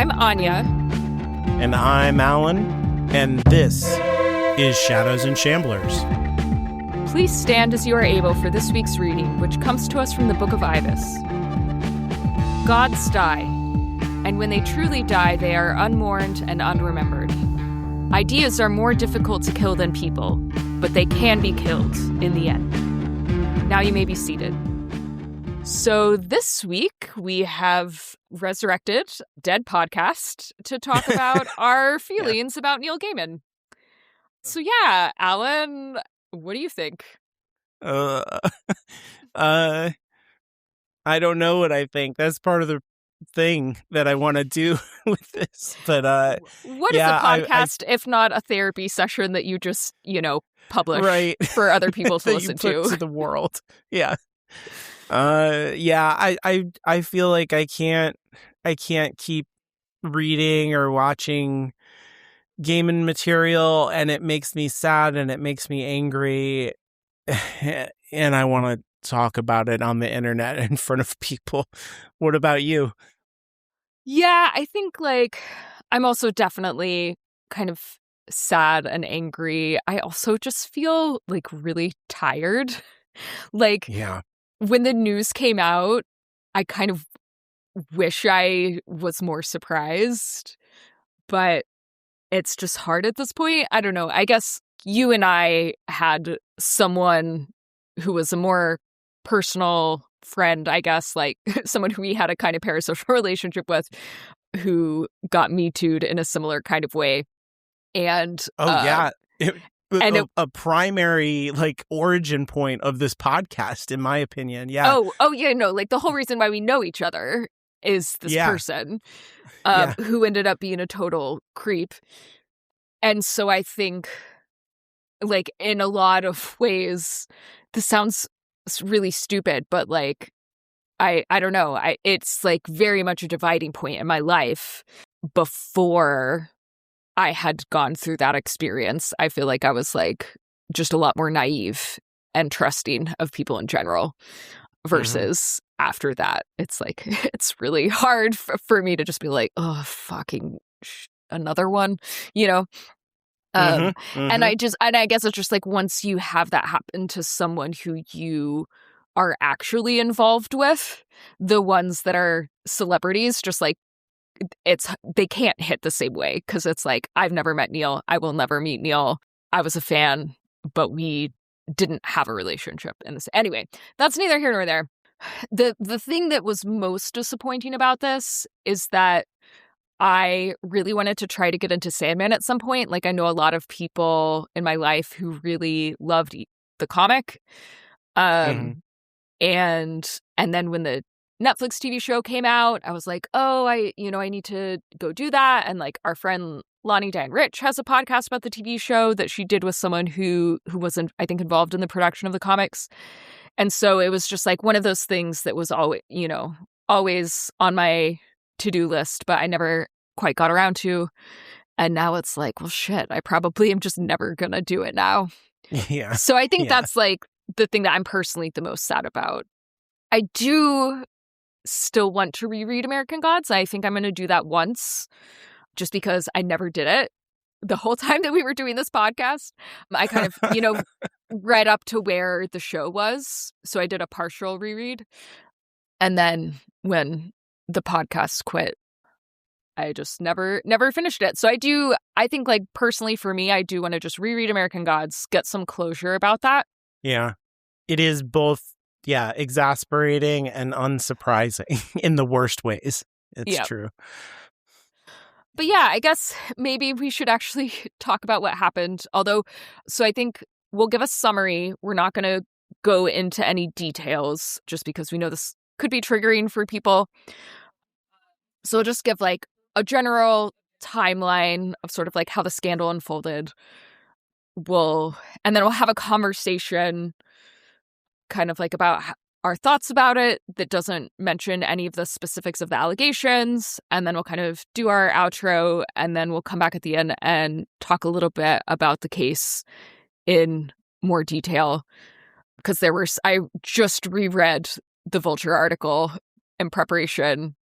I'm Anya. And I'm Alan. And this is Shadows and Shamblers. Please stand as you are able for this week's reading, which comes to us from the Book of Ibis. Gods die, and when they truly die, they are unmourned and unremembered. Ideas are more difficult to kill than people, but they can be killed in the end. Now you may be seated. So this week we have resurrected Dead Podcast to talk about our feelings about Neil Gaiman. So yeah, Alan, what do you think? I don't know what I think. That's part of the thing that I want to do with this. But what is a podcast if not a therapy session that you just, publish for other people to listen to the world? Yeah. I feel like I can't keep reading or watching Gaiman material, and it makes me sad and it makes me angry, and I want to talk about it on the internet in front of people. What about you? Yeah, I think I'm also definitely kind of sad and angry. I also just feel really tired. When the news came out, I kind of wish I was more surprised, but it's just hard at this point. I don't know. I guess you and I had someone who was a more personal friend, I guess, someone who we had a kind of parasocial relationship with, who got Me Too'd in a similar kind of way. And a primary origin point of this podcast, in my opinion. Yeah. The whole reason why we know each other is this person who ended up being a total creep. And so I think in a lot of ways, this sounds really stupid, but I don't know. It's very much a dividing point in my life. Before I had gone through that experience, I feel like I was just a lot more naive and trusting of people in general versus after that. It's it's really hard for me to just be oh, fucking another one, And I guess it's just I you have that happen to someone who you are actually involved with, the ones that are celebrities, just they can't hit the same way, because it's I've never met Neil, I will never meet Neil, I was a fan, but we didn't have a relationship in this. Anyway, that's neither here nor there. The thing that was most disappointing about this is that I really wanted to try to get into Sandman at some point. I know a lot of people in my life who really loved the comic. And then when the Netflix TV show came out, I was I need to go do that. And our friend Lonnie Diane Rich has a podcast about the TV show that she did with someone who wasn't, I think, involved in the production of the comics. And so it was just one of those things that was always on my to-do list, but I never quite got around to. And now it's well, shit, I probably am just never gonna do it now. Yeah. So I think that's the thing that I'm personally the most sad about. I do still want to reread American Gods. I think I'm going to do that once, just because I never did it the whole time that we were doing this podcast. I kind of, read up to where the show was. So I did a partial reread. And then when the podcast quit, I just never finished it. So I think personally for me, I do want to just reread American Gods, get some closure about that. Yeah. It is both, exasperating and unsurprising in the worst ways. It's true. But yeah, I guess maybe we should actually talk about what happened. So I think we'll give a summary. We're not going to go into any details just because we know this could be triggering for people. So we'll just give a general timeline of sort of how the scandal unfolded. And then we'll have a conversation kind of about our thoughts about it that doesn't mention any of the specifics of the allegations. And then we'll kind of do our outro, and then we'll come back at the end and talk a little bit about the case in more detail. Because I just reread the Vulture article in preparation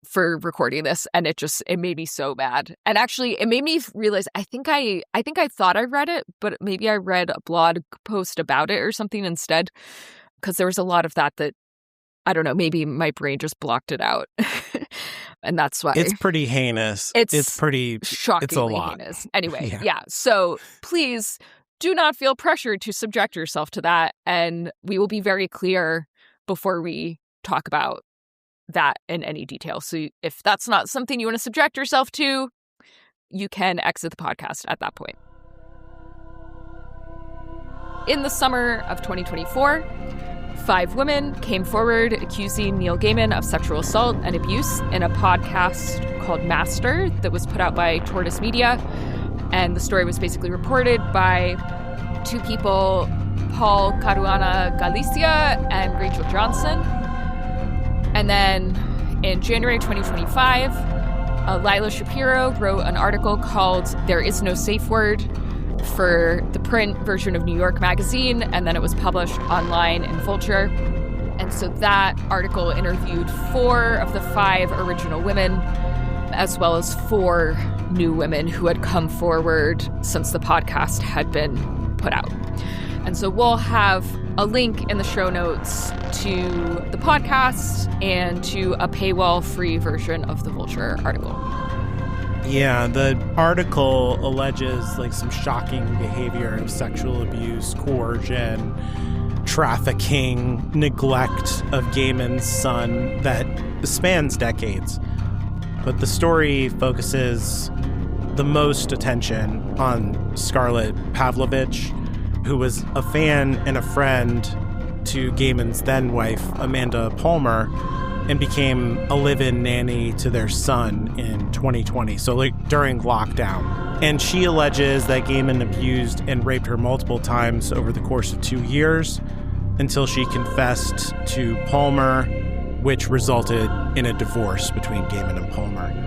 for recording this, and it made me so mad. And actually, it made me realize I think I thought I read it, but maybe I read a blog post about it or something instead, because there was a lot of that I don't know, maybe my brain just blocked it out. And that's why it's pretty heinous. It's pretty shockingly it's a lot. heinous. Anyway, yeah. So please do not feel pressured to subject yourself to that, and we will be very clear before we talk about that in any detail. So if that's not something you want to subject yourself to, you can exit the podcast at that point. In the summer of 2024, 5 women came forward accusing Neil Gaiman of sexual assault and abuse in a podcast called Master that was put out by Tortoise Media. And the story was basically reported by 2 people, Paul Caruana Galicia and Rachel Johnson. And then in January 2025, Lila Shapiro wrote an article called "There Is No Safe Word" for the print version of New York Magazine, and then it was published online in Vulture. And so that article interviewed 4 of the 5 original women, as well as 4 new women who had come forward since the podcast had been put out. And so we'll have a link in the show notes to the podcast and to a paywall-free version of the Vulture article. Yeah, the article alleges some shocking behavior of sexual abuse, coercion, trafficking, neglect of Gaiman's son that spans decades. But the story focuses the most attention on Scarlett Pavlovich, who was a fan and a friend to Gaiman's then wife, Amanda Palmer, and became a live-in nanny to their son in 2020, so during lockdown. And she alleges that Gaiman abused and raped her multiple times over the course of 2 years until she confessed to Palmer, which resulted in a divorce between Gaiman and Palmer.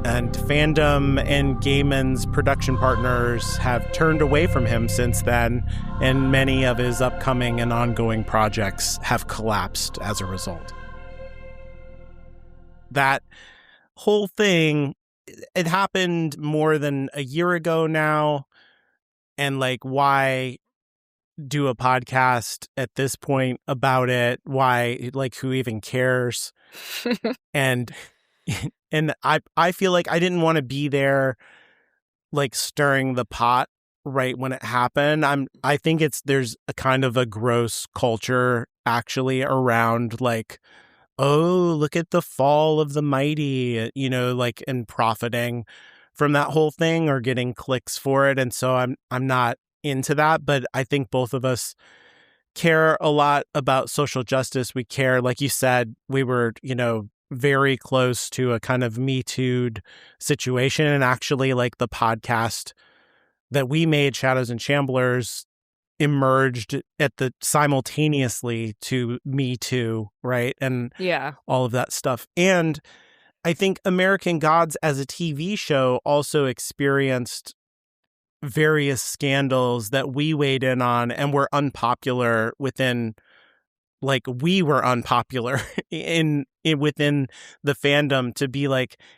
And fandom and Gaiman's production partners have turned away from him since then, and many of his upcoming and ongoing projects have collapsed as a result. That whole thing, it happened more than a year ago now, and why do a podcast at this point about it? Why, who even cares? And I feel like I didn't want to be there, stirring the pot right when it happened. I think there's a kind of a gross culture actually around oh, look at the fall of the mighty, and profiting from that whole thing or getting clicks for it. And so I'm not into that, but I think both of us care a lot about social justice. We care, like you said, we were, very close to a kind of Me Too'd situation. And actually, the podcast that we made, Shadows and Shamblers, emerged simultaneously to Me Too, right? And all of that stuff. And I think American Gods as a TV show also experienced various scandals that we weighed in on and were unpopular within, we were unpopular in within the fandom to be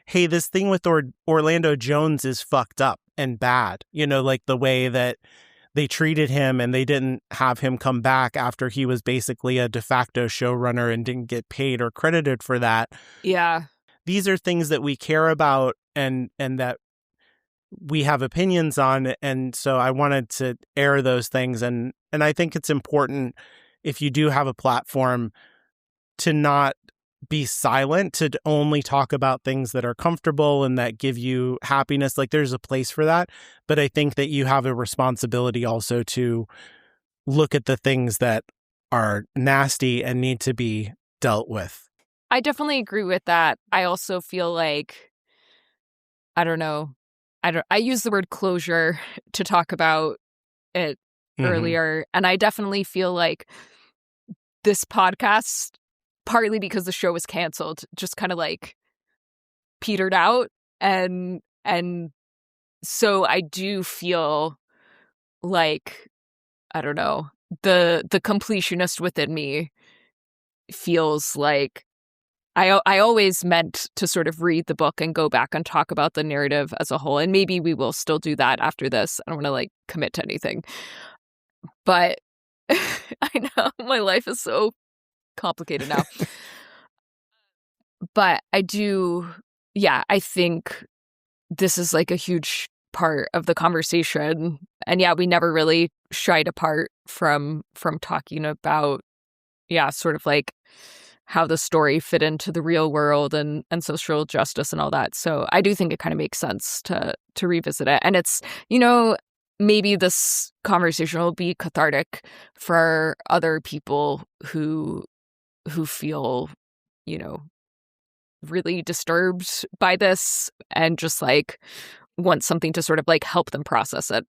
hey, this thing with Orlando Jones is fucked up and bad. The way that they treated him and they didn't have him come back after he was basically a de facto showrunner and didn't get paid or credited for that. Yeah. These are things that we care about and that we have opinions on. And so I wanted to air those things. And I think it's important, if you do have a platform, to not be silent, to only talk about things that are comfortable and that give you happiness. There's a place for that. But I think that you have a responsibility also to look at the things that are nasty and need to be dealt with. I definitely agree with that. I also feel I don't know. I use the word closure to talk about it earlier. And I definitely feel this podcast, partly because the show was canceled, just kind of petered out. And so I do feel I don't know, the completionist within me feels I always meant to sort of read the book and go back and talk about the narrative as a whole. And maybe we will still do that after this. I don't want to like commit to anything. But I know my life is so complicated now. But I do, yeah, I think this is like a huge part of the conversation. And yeah, we never really shied apart from talking about, yeah, sort of like how the story fit into the real world and social justice and all that. So I do think it kind of makes sense to revisit it. And it's, you know, maybe this conversation will be cathartic for other people who feel, you know, really disturbed by this and just like want something to sort of like help them process it.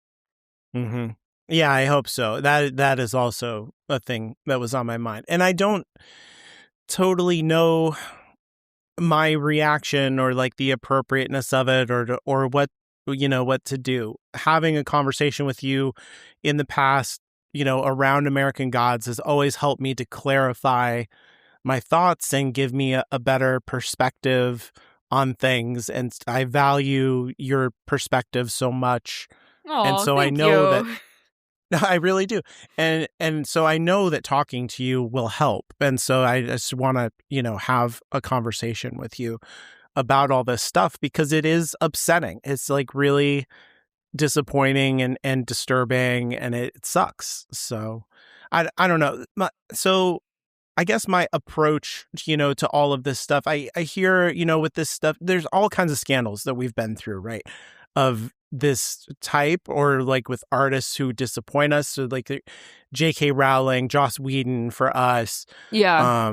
Mm-hmm. Yeah, I hope so. That is also a thing that was on my mind. And I don't totally know my reaction or like the appropriateness of it or what, you know, what to do. Having a conversation with you in the past, you know, around American Gods has always helped me to clarify my thoughts and give me a better perspective on things. And I value your perspective so much. And Oh, so I thank know that you. I really do. And so I know that talking to you will help. And so I just want to, you know, have a conversation with you about all this stuff because it is upsetting. It's like really disappointing and disturbing and it sucks. So I don't know. So I guess my approach, you know, to all of this stuff, I hear, you know, with this stuff, there's all kinds of scandals that we've been through, right? Of this type or like with artists who disappoint us. So like J.K. Rowling, Joss Whedon for us, Yeah.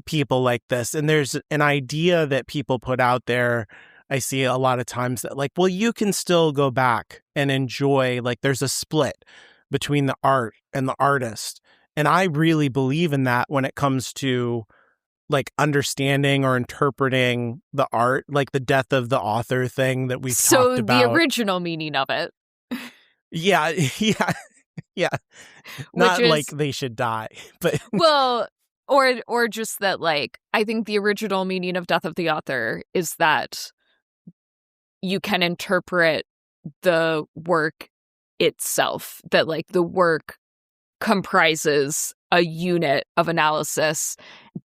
people like this. And there's an idea that people put out there. I see a lot of times that like, well, you can still go back and enjoy, like there's a split between the art and the artist. And I really believe in that when it comes to like understanding or interpreting the art, like the death of the author thing that we've talked So the about. original meaning of it, Yeah, yeah, yeah. which Not like is, they should die, but well, or just that like I think the original meaning of death of the author is that you can interpret the work itself, that like the work comprises a unit of analysis.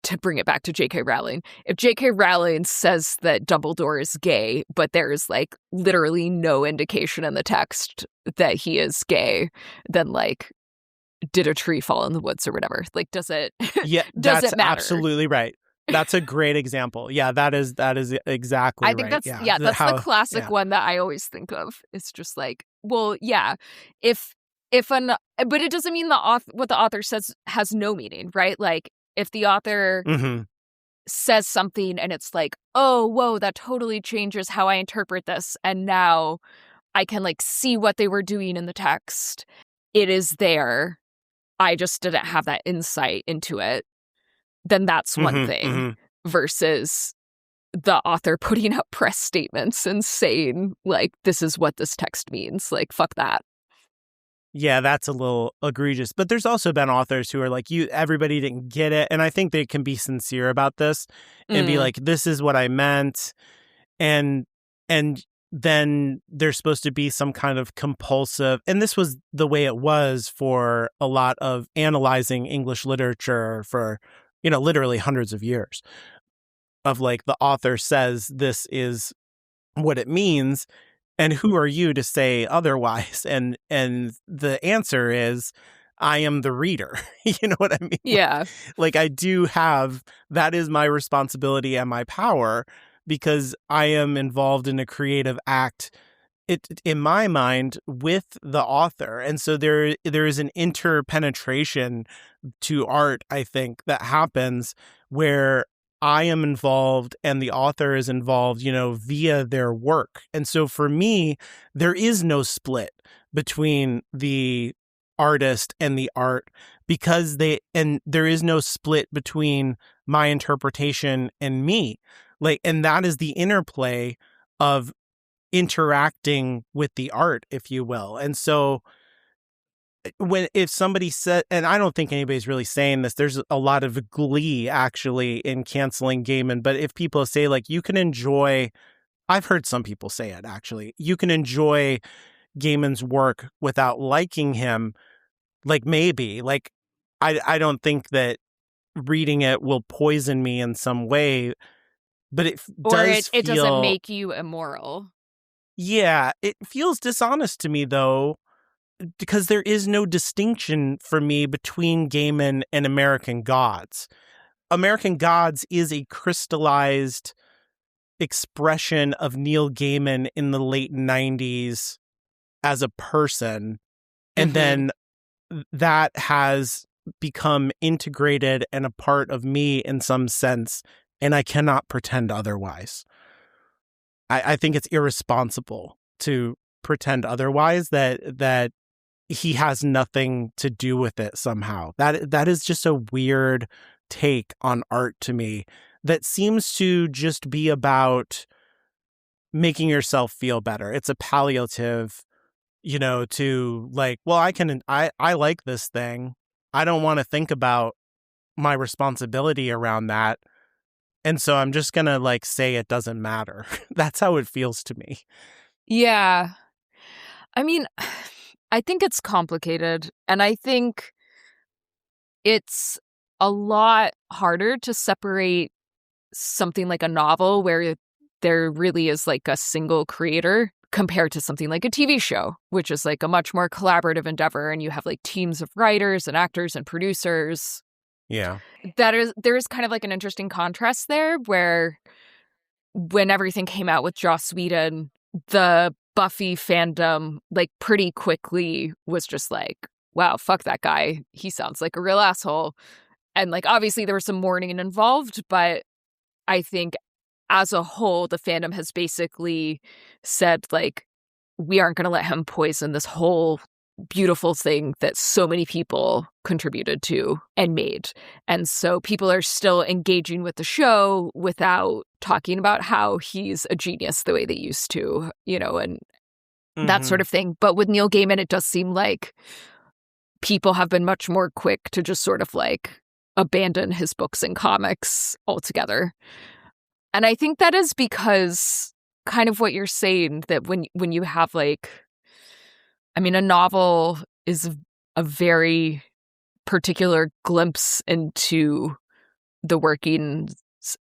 To bring it back to J.K. Rowling, if J.K. Rowling says that Dumbledore is gay, but there's like literally no indication in the text that he is gay, then like, did a tree fall in the woods or whatever? Like, does it yeah, does that's it matter? absolutely right. That's a great example. Yeah, that is exactly I think right. that's, Yeah, yeah, that's the how classic yeah. one that I always think of. It's just like, well, yeah, if an but it doesn't mean what the author says has no meaning, right? Like if the author Mm-hmm. says something and it's like, oh, whoa, that totally changes how I interpret this, and now I can like see what they were doing in the text. It is there. I just didn't have that insight into it. Then that's one Mm-hmm. thing Mm-hmm. versus the author putting out press statements and saying like, this is what this text means. Like, fuck that. Yeah, that's a little egregious. But there's also been authors who are like, everybody didn't get it. And I think they can be sincere about this and be Mm. like, this is what I meant. And and then there's supposed to be some kind of compulsive, and this was the way it was for a lot of analyzing English literature for, you know, literally hundreds of years of like the author says this is what it means. And who are you to say otherwise? And the answer is, I am the reader. You know what I mean? Yeah. Like I do have, that is my responsibility and my power because I am involved in a creative act, in my mind, with the author. And so there is an interpenetration to art, I think, that happens where I am involved and the author is involved, you know, via their work. And so for me, there is no split between the artist and the art because there is no split between my interpretation and me. Like, and that is the interplay of interacting with the art, if you will. And so if somebody said, and I don't think anybody's really saying this, there's a lot of glee actually in canceling Gaiman, but if people say like, you can enjoy, I've heard some people say it actually, you can enjoy Gaiman's work without liking him, like maybe, like I don't think that reading it will poison me in some way, but it Or does it doesn't feel, make you immoral. yeah, it feels dishonest to me though, because there is no distinction for me between Gaiman and American Gods. American Gods is a crystallized expression of Neil Gaiman in the late 90s as a person. And then that has become integrated and a part of me in some sense. And I cannot pretend otherwise. I think it's irresponsible to pretend otherwise, that he has nothing to do with it somehow. That is just a weird take on art to me that seems to just be about making yourself feel better. It's a palliative, to like, well, I like this thing. I don't want to think about my responsibility around that. And so I'm just going to like say it doesn't matter. That's how it feels to me. Yeah. I mean, I think it's complicated, and I think it's a lot harder to separate something like a novel where there really is like a single creator compared to something like a TV show, which is like a much more collaborative endeavor, and you have like teams of writers and actors and producers. Yeah. There is kind of like an interesting contrast there, where when everything came out with Joss Whedon, the Buffy fandom like pretty quickly was just like, wow, fuck that guy. He sounds like a real asshole. And like obviously there was some mourning involved, but I think as a whole, the fandom has basically said like, we aren't going to let him poison this whole beautiful thing that so many people contributed to and made. And so people are still engaging with the show without talking about how he's a genius the way they used to, and that sort of thing. But with Neil Gaiman, it does seem like people have been much more quick to just sort of like abandon his books and comics altogether. And I think that is because kind of what you're saying, that when you have like, I mean, a novel is a very particular glimpse into the workings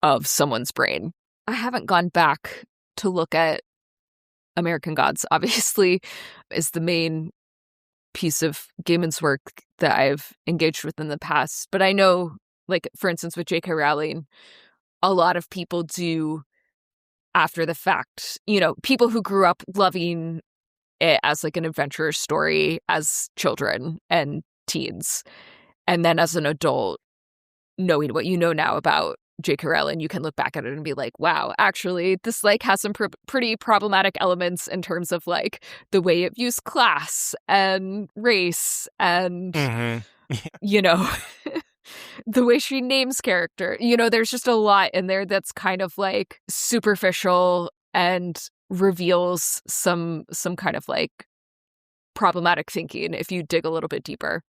of someone's brain. I haven't gone back to look at American Gods, obviously, is the main piece of Gaiman's work that I've engaged with in the past. But I know, like, for instance, with J.K. Rowling, a lot of people do after the fact, people who grew up loving it as like an adventure story as children and teens. And then as an adult, knowing what you know now about J.K. Rowling, you can look back at it and be like, wow, actually, this like has some pretty problematic elements in terms of like the way it views class and race and, the way she names character. There's just a lot in there that's kind of like superficial and reveals some kind of like problematic thinking if you dig a little bit deeper.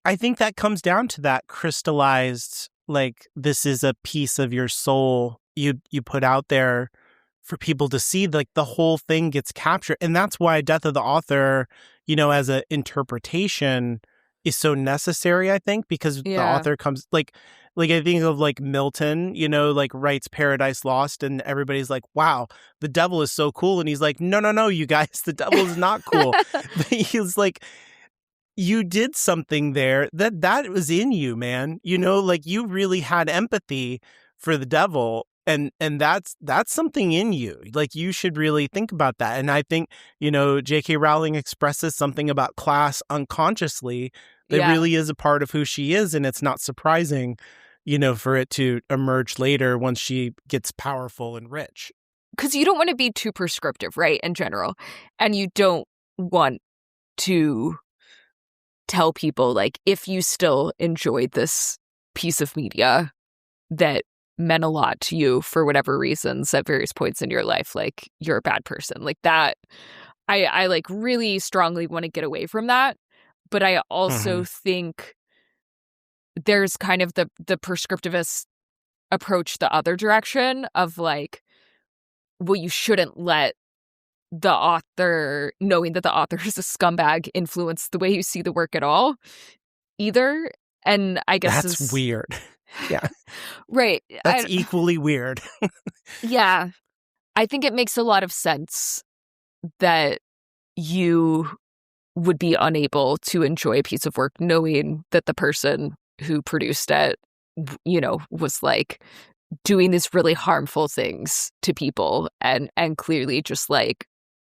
I think that comes down to that crystallized, like, this is a piece of your soul you put out there for people to see. Like, the whole thing gets captured. And that's why Death of the Author, as an interpretation is so necessary, I think, because the author comes like I think of like Milton, like writes Paradise Lost, and everybody's like, wow, the devil is so cool. And he's like, no, you guys, the devil is not cool. He's like, you did something there that was in you, man. Like you really had empathy for the devil. And that's something in you. Like, you should really think about that. And I think, J.K. Rowling expresses something about class unconsciously that really is a part of who she is. And it's not surprising, for it to emerge later once she gets powerful and rich. Because you don't want to be too prescriptive, right, in general. And you don't want to tell people, like, if you still enjoyed this piece of media that meant a lot to you for whatever reasons at various points in your life, like, you're a bad person. Like that, I like really strongly want to get away from that. but I also Mhm. think there's kind of the prescriptivist approach the other direction of like, well, you shouldn't let the author, knowing that the author is a scumbag, influence the way you see the work at all either. And I guess That's is weird. Yeah, right. that's equally weird. Yeah, I think it makes a lot of sense that you would be unable to enjoy a piece of work knowing that the person who produced it, was like doing these really harmful things to people and clearly just like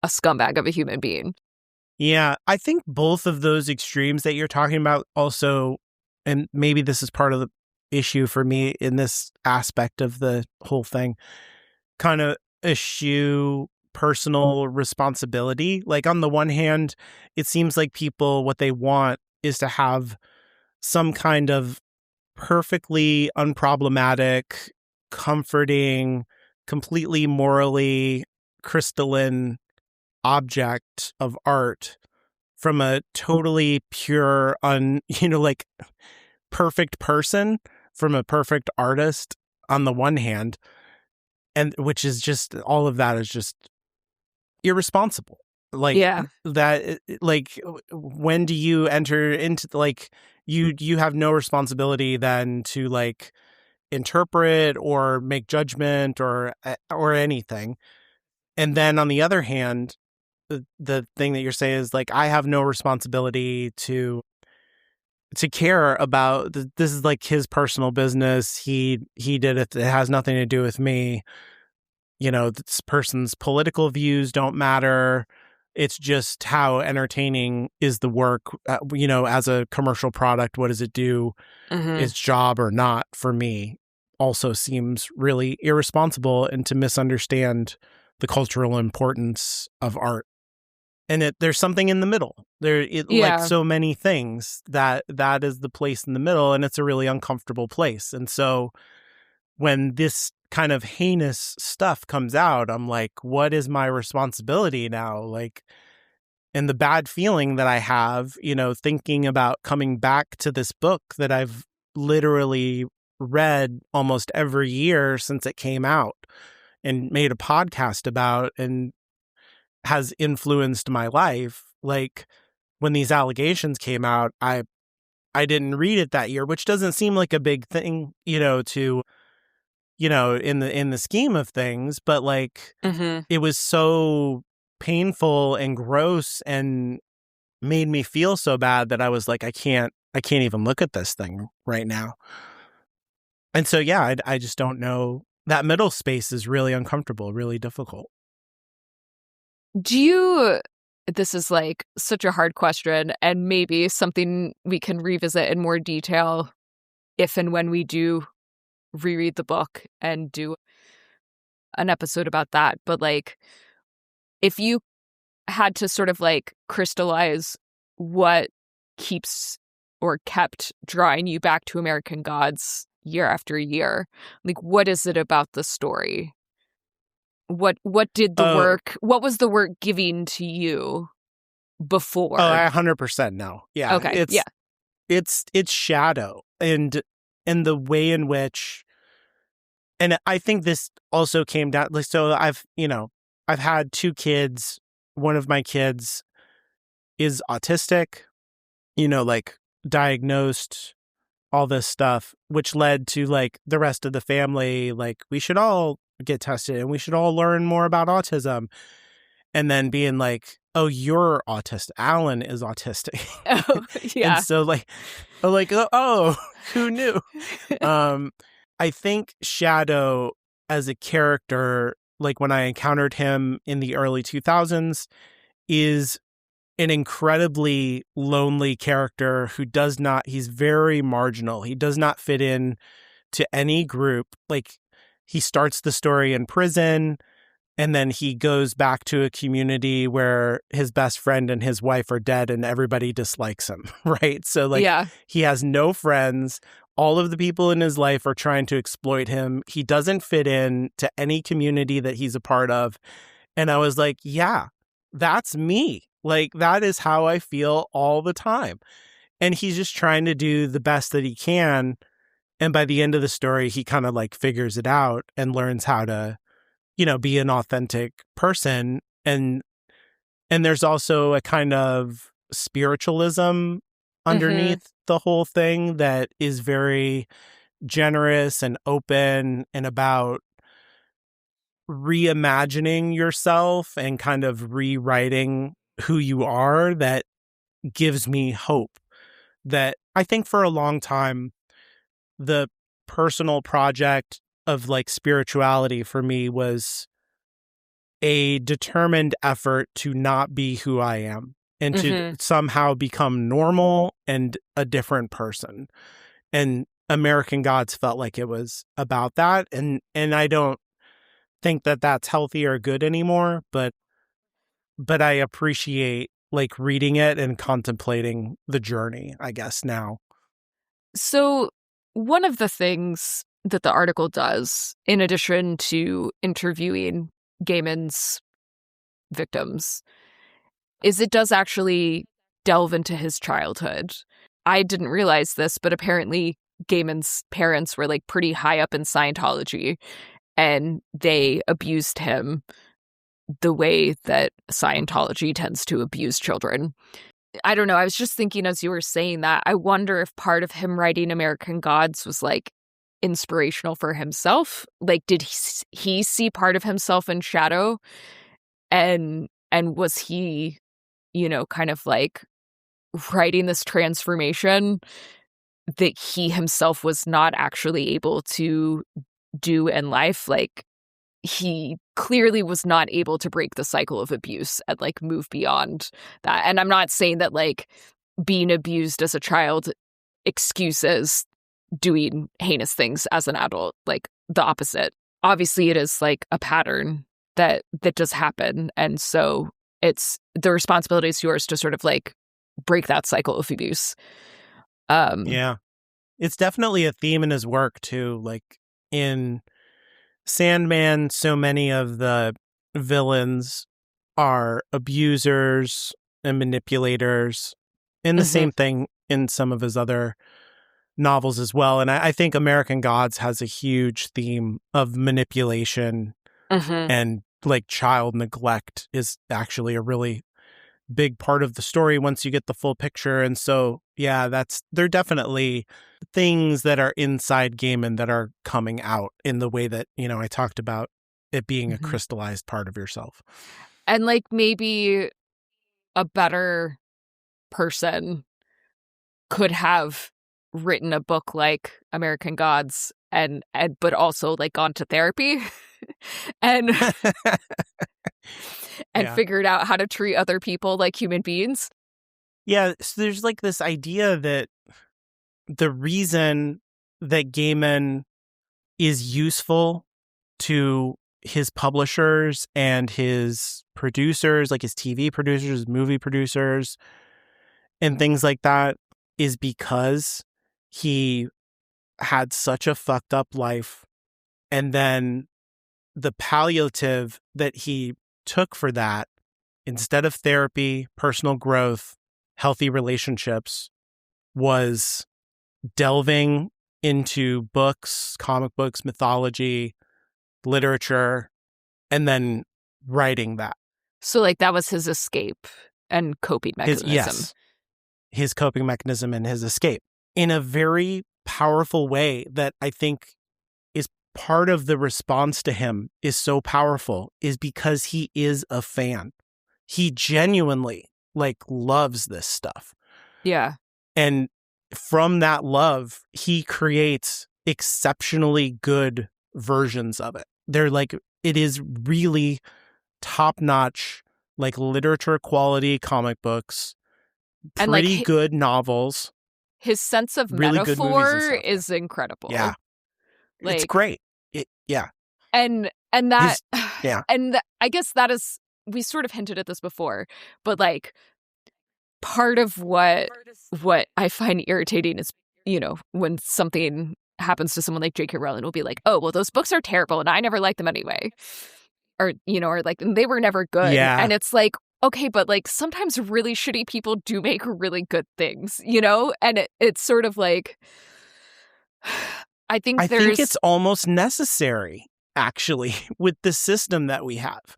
a scumbag of a human being. Yeah, I think both of those extremes that you're talking about also, and maybe this is part of the issue for me in this aspect of the whole thing, kind of eschew personal responsibility. Like on the one hand, it seems like people, what they want is to have some kind of perfectly unproblematic, comforting, completely morally crystalline object of art from a totally pure, like perfect person from a perfect artist on the one hand, and which is just all of that is just irresponsible. Like Yeah. that, like when do you enter into like you have no responsibility then to like interpret or make judgment or anything. And then on the other hand, the thing that you're saying is like I have no responsibility to care about this is like his personal business. He did it. It has nothing to do with me. This person's political views don't matter. It's just how entertaining is the work, as a commercial product. What does it do? Hmm. Its job or not for me also seems really irresponsible and to misunderstand the cultural importance of art. And there's something in the middle like Yeah. so many things that is the place in the middle, and it's a really uncomfortable place. And so when this kind of heinous stuff comes out, I'm like, what is my responsibility now? Like, and the bad feeling that I have, thinking about coming back to this book that I've literally read almost every year since it came out and made a podcast about and has influenced my life. Like when these allegations came out, I didn't read it that year, which doesn't seem like a big thing, to in the scheme of things, but like Hmm. it was so painful and gross and made me feel so bad that I was like, I can't even look at this thing right now. And so, yeah, I just don't know. That middle space is really uncomfortable, really difficult. Do you, this is like such a hard question, and maybe something we can revisit in more detail if and when we do reread the book and do an episode about that. But like, if you had to sort of like crystallize what keeps or kept drawing you back to American Gods year after year, like what is it about the story? What did the Oh, work, what was the work giving to you I before? 100% know. Yeah, Okay, yeah. it's shadow and the way in which, and I think this also came down like, so I've had two kids. One of my kids is autistic, like diagnosed, all this stuff, which led to like the rest of the family, like we should all get tested and we should all learn more about autism. And then being like, oh, you're autistic. Alan is autistic. Oh, And yeah. so like, oh, who knew? Um, I think Shadow as a character, like when I encountered him in the early 2000s, is an incredibly lonely character who he's very marginal. He does not fit in to any group. Like he starts the story in prison and then he goes back to a community where his best friend and his wife are dead and everybody dislikes him, right? So like Yeah. he has no friends. All of the people in his life are trying to exploit him. He doesn't fit in to any community that he's a part of. And I was like, yeah, that's me. Like, that is how I feel all the time. And he's just trying to do the best that he can. And by the end of the story, he kind of like figures it out and learns how to, be an authentic person. And there's also a kind of spiritualism Mm-hmm. underneath the whole thing that is very generous and open and about reimagining yourself and kind of rewriting who you are, that gives me hope. That I think for a long time, the personal project of like spirituality for me was a determined effort to not be who I am and to Mm-hmm. somehow become normal and a different person. And American Gods felt like it was about that. And I don't think that that's healthy or good anymore, but I appreciate like reading it and contemplating the journey, I guess, now. So one of the things that the article does, in addition to interviewing Gaiman's victims, is it does actually delve into his childhood. I didn't realize this, but apparently Gaiman's parents were like pretty high up in Scientology, and they abused him the way that Scientology tends to abuse children. I don't know. I was just thinking as you were saying that, I wonder if part of him writing American Gods was like inspirational for himself. Like, did he see part of himself in shadow? And was he, kind of like writing this transformation that he himself was not actually able to do in life? Like, he clearly was not able to break the cycle of abuse and like move beyond that. And I'm not saying that like being abused as a child excuses doing heinous things as an adult. Like, the opposite. Obviously it is like a pattern that does happen, and so it's the responsibility is yours to sort of like break that cycle of abuse. Yeah. It's definitely a theme in his work too. Like in Sandman, so many of the villains are abusers and manipulators, and the Mhm. same thing in some of his other novels as well. And I think American Gods has a huge theme of manipulation, Mhm. and like child neglect is actually a really big part of the story once you get the full picture. And so, yeah, they're definitely things that are inside Gaiman that are coming out in the way that, I talked about it being a Mhm. crystallized part of yourself. And like maybe a better person could have written a book like American Gods and but also like gone to therapy and and Yeah. figured out how to treat other people like human beings. Yeah. So there's like this idea that the reason that Gaiman is useful to his publishers and his producers, like his TV producers, movie producers, and things like that, is because he had such a fucked up life. And then the palliative that he took for that, instead of therapy, personal growth, healthy relationships, was delving into books, comic books, mythology, literature, and then writing that. So like that was his escape and coping His, mechanism. yes, his coping mechanism and his escape in a very powerful way that I think is part of the response to him is so powerful, is because he is a fan. He genuinely like loves this stuff. Yeah. And from that love, he creates exceptionally good versions of it. They're like, it is really top notch, like literature quality comic books, And like pretty good novels, his sense of really good movies and metaphor stuff. Yeah. is incredible. Yeah. It's Like great. Yeah. and that His, yeah. I guess that is, we sort of hinted at this before, but like part of what I find irritating is, when something happens to someone like J.K. Rowling, will be like, oh, well, those books are terrible and I never liked them anyway. Or, or like, they were never good. Yeah. And it's like, okay, but like sometimes really shitty people do make really good things, you know? And it's sort of like, I think I think there's, it's almost necessary, actually, with the system that we have,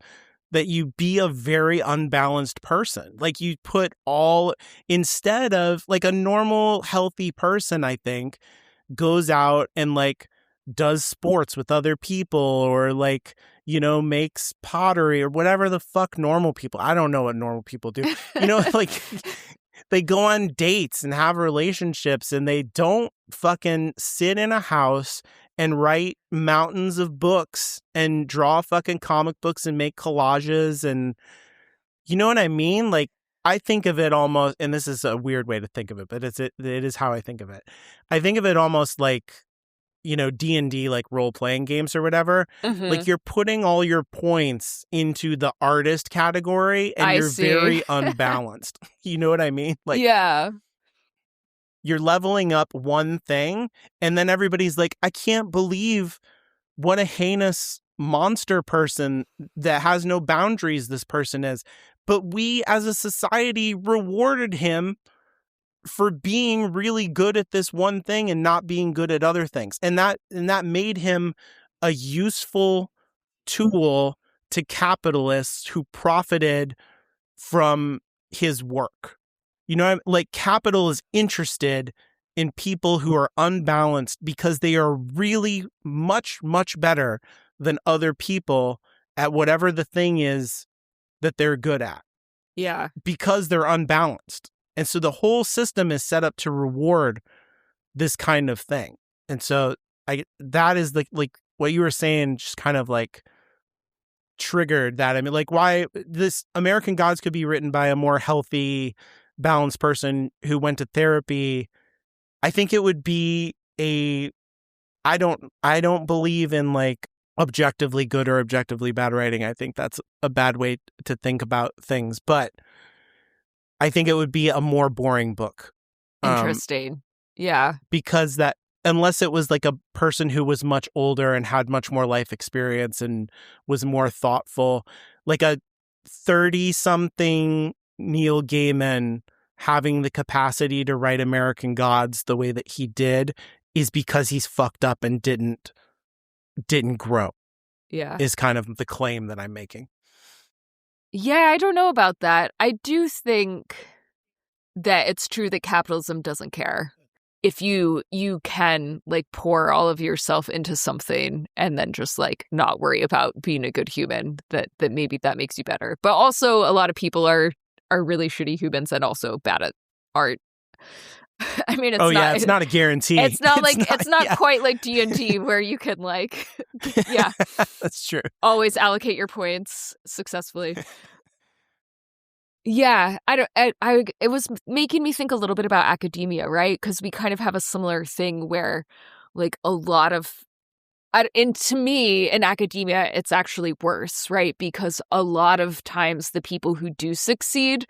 that you be a very unbalanced person. Like you put all, instead of like a normal, healthy person, I think, goes out and like does sports with other people or like, you know, makes pottery or whatever the fuck normal people. I don't know what normal people do. You know, like they go on dates and have relationships and they don't fucking sit in a house and write mountains of books and draw fucking comic books and make collages and you know what I mean? Like I think of it almost, and this is a weird way to think of it, but it is how I think of it. I think of it almost like, you know, D&D, like role-playing games or whatever. Mhm. Like you're putting all your points into the artist category and I you're see. very unbalanced. You know what I mean? Like Yeah. you're leveling up one thing and then everybody's like, I can't believe what a heinous monster person that has no boundaries this person is. But we as a society rewarded him for being really good at this one thing and not being good at other things. And that made him a useful tool to capitalists who profited from his work. You know, like capital is interested in people who are unbalanced because they are really much, much better than other people at whatever the thing is that they're good at Yeah. because they're unbalanced. And so the whole system is set up to reward this kind of thing. And so that is like what you were saying, just kind of like triggered that. I mean, like why this American Gods could be written by a more healthy, balanced person who went to therapy. I think it would be I don't believe in like objectively good or objectively bad writing. I think that's a bad way to think about things, but I think it would be a more boring book. Interesting. Yeah. Because that unless it was like a person who was much older and had much more life experience and was more thoughtful, like a 30-something Neil Gaiman having the capacity to write American Gods the way that he did is because he's fucked up and didn't grow. Yeah. Is kind of the claim that I'm making. Yeah, I don't know about that. I do think that it's true that capitalism doesn't care. If you can like pour all of yourself into something and then just like not worry about being a good human, that maybe that makes you better. But also a lot of people are really shitty humans and also bad at art. I mean, it's not a guarantee. It's not quite like D&D where you can like, yeah, that's true. Always allocate your points successfully. Yeah, it was making me think a little bit about academia, right? Because we kind of have a similar thing where like a lot of and to me, in academia, it's actually worse, right? Because a lot of times the people who do succeed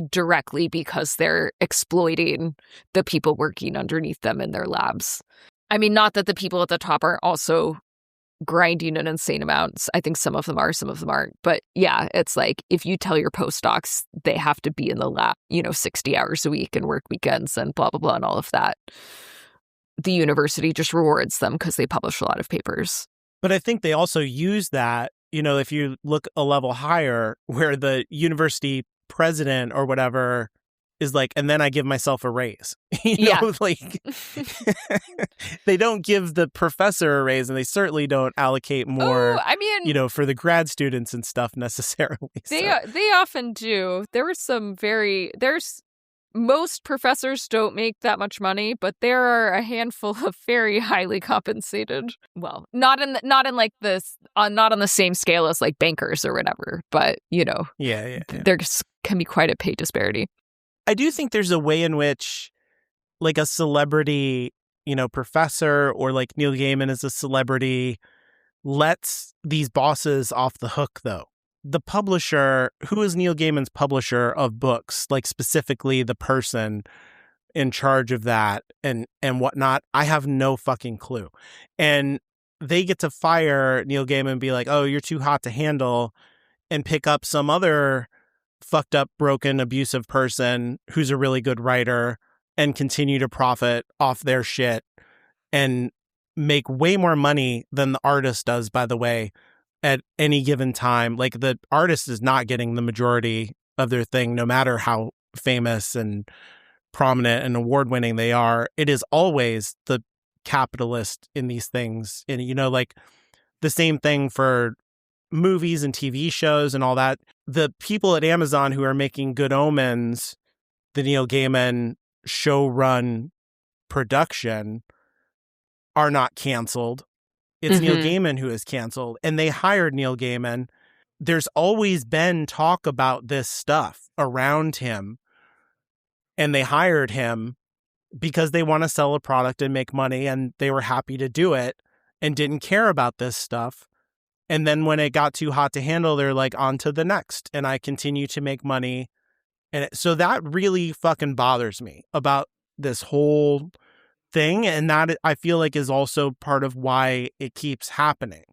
directly because they're exploiting the people working underneath them in their labs. I mean, not that the people at the top are also grinding an insane amounts. I think some of them are, some of them aren't. But yeah, it's like if you tell your postdocs they have to be in the lab, 60 hours a week and work weekends and blah, blah, blah, and all of that, the university just rewards them because they publish a lot of papers. But I think they also use that, if you look a level higher where the university president or whatever is like, and then I give myself a raise. Like they don't give the professor a raise and they certainly don't allocate more, for the grad students and stuff necessarily. They often do. Most professors don't make that much money, but there are a handful of very highly compensated. Well, not on the same scale as like bankers or whatever, but there can be quite a pay disparity. I do think there's a way in which like a celebrity, professor or like Neil Gaiman as a celebrity lets these bosses off the hook though. The publisher, who is Neil Gaiman's publisher of books, like specifically the person in charge of that and whatnot, I have no fucking clue. And they get to fire Neil Gaiman and be like, oh, you're too hot to handle, and pick up some other fucked up, broken, abusive person who's a really good writer and continue to profit off their shit and make way more money than the artist does, by the way, at any given time. Like, the artist is not getting the majority of their thing, no matter how famous and prominent and award-winning they are. It is always the capitalist in these things. And, you know, like, the same thing for movies and TV shows and all that. The people at Amazon who are making Good Omens, the Neil Gaiman show-run production, are not canceled. It's Neil Gaiman who is canceled, and they hired Neil Gaiman. There's always been talk about this stuff around him, and they hired him because they want to sell a product and make money, and they were happy to do it and didn't care about this stuff. And then when it got too hot to handle, they're like, on to the next, and I continue to make money. And so that really fucking bothers me about this whole thing, and that I feel like is also part of why it keeps happening.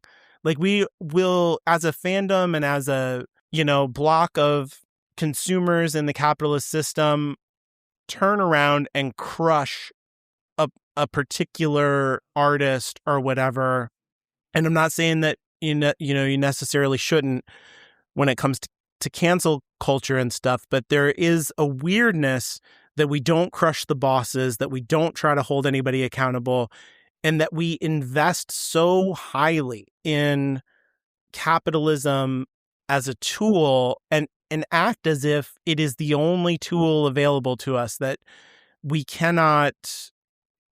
Like, we will, as a fandom and as a, you know, block of consumers in the capitalist system, turn around and crush a particular artist or whatever. And I'm not saying that you necessarily shouldn't when it comes to cancel culture and stuff, but there is a weirdness that we don't crush the bosses, that we don't try to hold anybody accountable, and that we invest so highly in capitalism as a tool and act as if it is the only tool available to us, that we cannot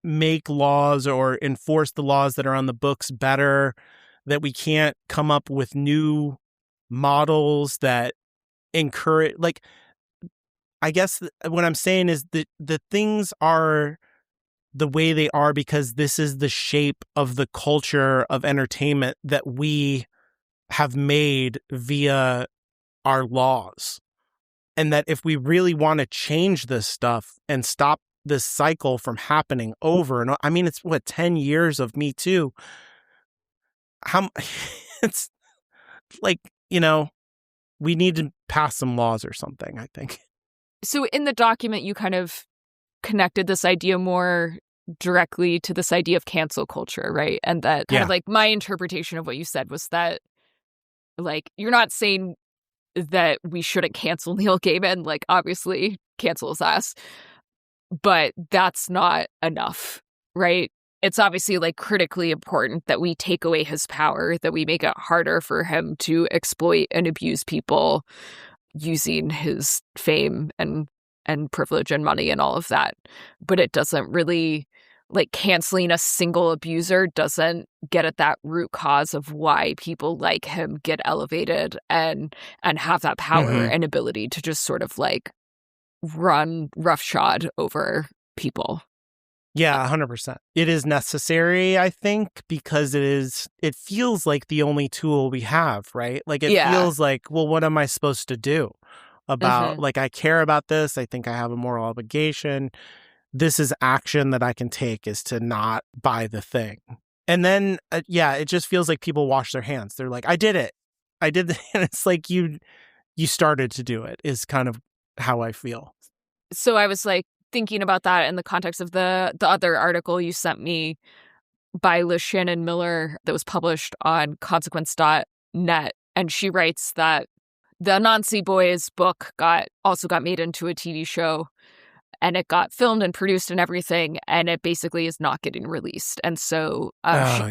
make laws or enforce the laws that are on the books better, that we can't come up with new models that encourage, like, I guess what I'm saying is that the things are the way they are because this is the shape of the culture of entertainment that we have made via our laws. And that if we really want to change this stuff and stop this cycle from happening over and I mean, it's 10 years of Me Too. It's like, you know, we need to pass some laws or something, I think. So in the document, you kind of connected this idea more directly to this idea of cancel culture, right? And that kind of like my interpretation of what you said was that, like, you're not saying that we shouldn't cancel Neil Gaiman, like, obviously cancel his ass, but that's not enough, right? It's obviously, like, critically important that we take away his power, that we make it harder for him to exploit and abuse people using his fame and privilege and money and all of that. But it doesn't really, like, canceling a single abuser doesn't get at that root cause of why people like him get elevated and have that power and ability to just sort of, like, run roughshod over people. Yeah, 100%. It is necessary, I think, because it feels like the only tool we have, right? Like, it feels like, well, what am I supposed to do about, like, I care about this. I think I have a moral obligation. This is action that I can take, is to not buy the thing. And then, it just feels like people wash their hands. They're like, I did it. And it's like, you started to do it, is kind of how I feel. So I was, like, thinking about that in the context of the other article you sent me by Liz Shannon Miller that was published on consequence.net. And she writes that the Anansi Boys book also got made into a TV show, and it got filmed and produced and everything, and it basically is not getting released. And so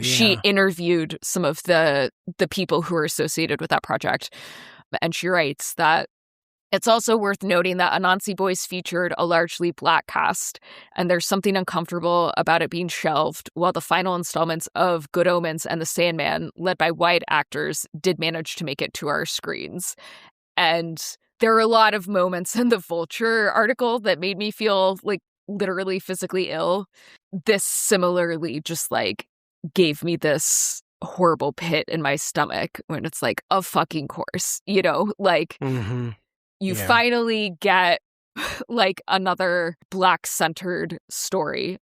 she interviewed some of the people who are associated with that project. And she writes that it's also worth noting that Anansi Boys featured a largely black cast, and there's something uncomfortable about it being shelved, while the final installments of Good Omens and The Sandman, led by white actors, did manage to make it to our screens. And there are a lot of moments in the Vulture article that made me feel, like, literally physically ill. This similarly just, like, gave me this horrible pit in my stomach when it's like, of fucking course, you know, like, you finally get, like, another black-centered story,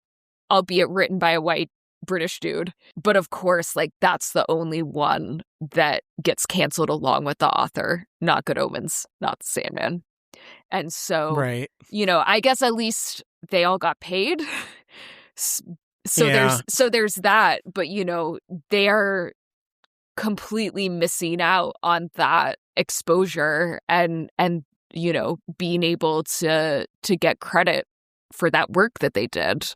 albeit written by a white British dude. But of course, like, that's the only one that gets canceled along with the author, not Good Omens, not the Sandman. And so, Right. I guess at least they all got paid. So Yeah. there's that, but they are completely missing out on that exposure and being able to get credit for that work that they did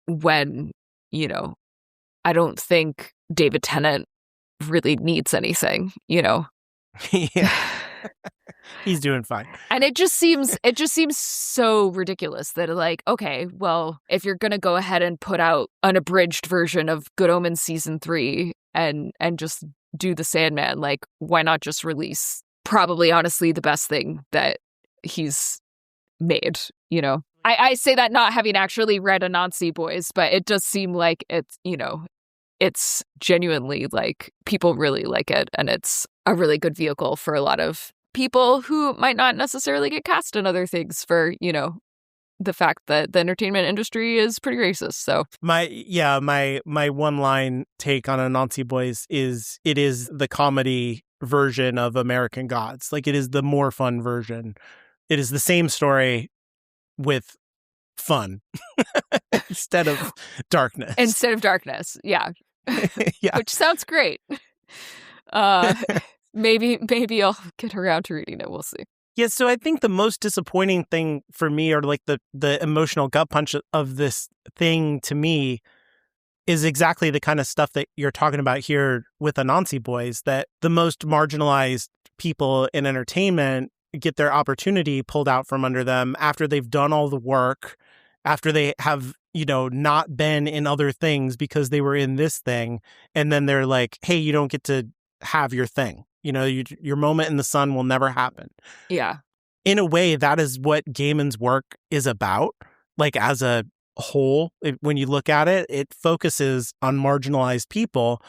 when I don't think David Tennant really needs anything. Yeah. He's doing fine. And it just seems so ridiculous that, like, okay, well, if you're gonna go ahead and put out an abridged version of Good Omens season 3 and just do the Sandman, like, why not just release probably honestly the best thing that he's made, I say that not having actually read Anansi Boys, but it does seem like it's genuinely, like, people really like it, and it's a really good vehicle for a lot of people who might not necessarily get cast in other things for, the fact that the entertainment industry is pretty racist. So my one line take on Anansi Boys is it is the comedy version of American Gods. Like, it is the more fun version. It is the same story with fun instead of darkness. Yeah. Yeah. Which sounds great. Maybe I'll get around to reading it. We'll see. Yeah, so I think the most disappointing thing for me, or like the emotional gut punch of this thing to me, is exactly the kind of stuff that you're talking about here with Anansi Boys, that the most marginalized people in entertainment get their opportunity pulled out from under them after they've done all the work, after they have, not been in other things because they were in this thing. And then they're like, hey, you don't get to have your thing. Your moment in the sun will never happen. Yeah. In a way, that is what Gaiman's work is about. Like, as a whole, when you look at it, it focuses on marginalized people.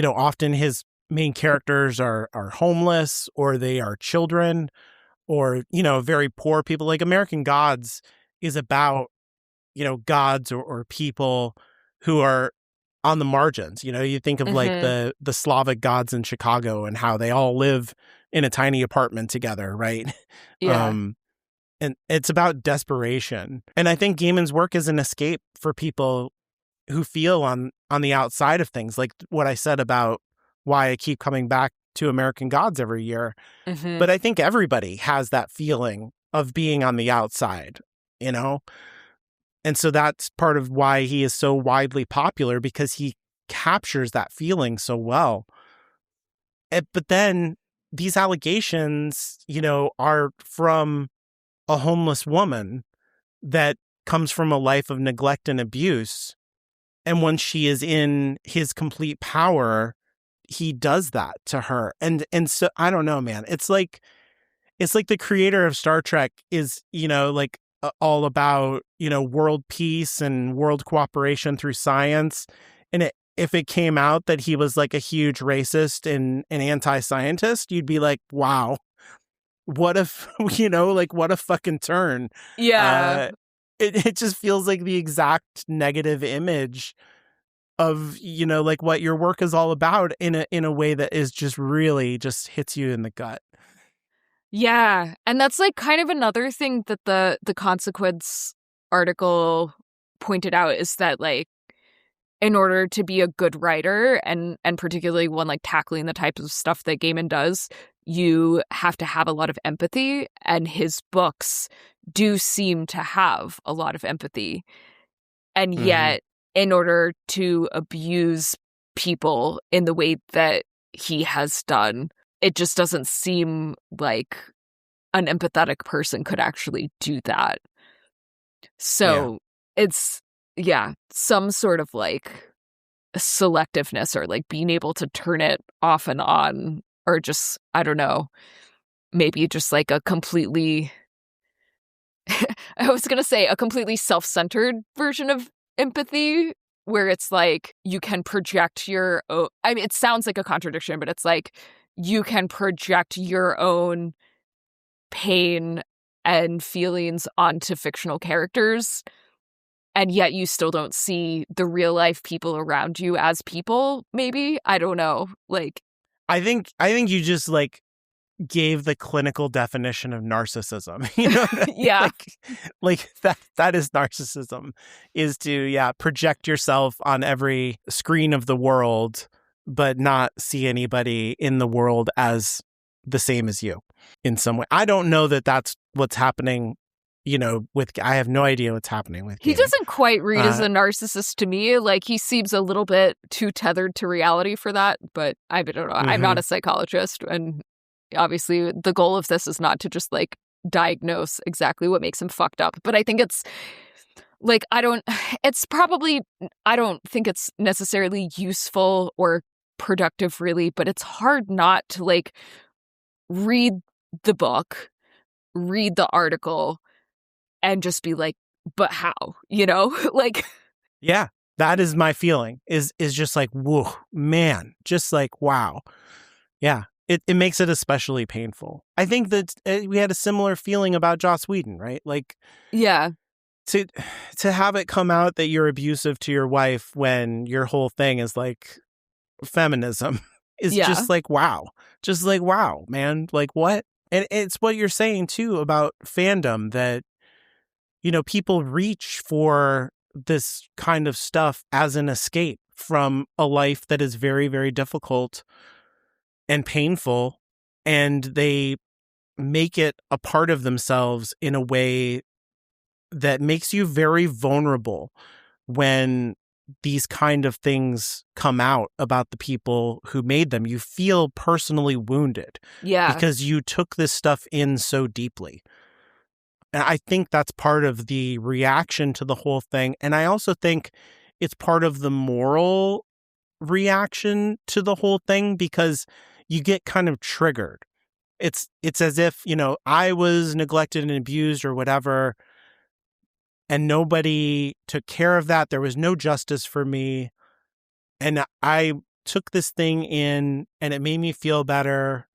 Often his main characters are homeless, or they are children, or, very poor people. Like, American Gods is about, gods or people who are on the margins. You think of like the Slavic gods in Chicago and how they all live in a tiny apartment together, right? Yeah. And it's about desperation. And I think Gaiman's work is an escape for people who feel on the outside of things, like what I said about why I keep coming back to American Gods every year. Mm-hmm. But I think everybody has that feeling of being on the outside, And so that's part of why he is so widely popular, because he captures that feeling so well. But then these allegations, are from a homeless woman that comes from a life of neglect and abuse. And when she is in his complete power, he does that to her. And so I don't know, man. It's like the creator of Star Trek is, all about, world peace and world cooperation through science. And if it came out that he was like a huge racist and an anti-scientist, you'd be like, wow, what if, what a fucking turn. Yeah. It just feels like the exact negative image of, like what your work is all about in a way that is just really just hits you in the gut. Yeah. And that's like kind of another thing that the Consequence article pointed out, is that, like, in order to be a good writer, and particularly one like tackling the type of stuff that Gaiman does, you have to have a lot of empathy, and his books do seem to have a lot of empathy. And yet, in order to abuse people in the way that he has done, it just doesn't seem like an empathetic person could actually do that. So it's, some sort of like selectiveness, or like being able to turn it off and on, or just, I don't know, maybe just like a completely, I was going to say a completely self-centered version of empathy, where it's like you can project your own, I mean, it sounds like a contradiction, but it's like you can project your own pain and feelings onto fictional characters, and yet you still don't see the real life people around you as people, maybe. I don't know. Like, I think you just like gave the clinical definition of narcissism. You know what I mean? yeah. Like that is narcissism, is to project yourself on every screen of the world, but not see anybody in the world as the same as you in some way. I don't know that that's what's happening, I have no idea what's happening with He Gaiman. doesn't quite read as a narcissist to me. Like, he seems a little bit too tethered to reality for that, but I don't know. I'm not a psychologist, and obviously the goal of this is not to just like diagnose exactly what makes him fucked up. But I think it's like, I don't think it's necessarily useful or productive really, but it's hard not to like read the book, read the article, and just be like, but how, like. Yeah, that is my feeling, is just like, whoa, man, just like, wow. Yeah, it makes it especially painful. I think that we had a similar feeling about Joss Whedon, right? Like, yeah, to have it come out that you're abusive to your wife when your whole thing is like feminism is just like, wow, man, like what? And it's what you're saying too about fandom, that people reach for this kind of stuff as an escape from a life that is very, very difficult and painful, and they make it a part of themselves in a way that makes you very vulnerable when these kind of things come out about the people who made them. You feel personally wounded because you took this stuff in so deeply. And I think that's part of the reaction to the whole thing. And I also think it's part of the moral reaction to the whole thing, because you get kind of triggered. It's as if, I was neglected and abused or whatever, and nobody took care of that. There was no justice for me. And I took this thing in and it made me feel better.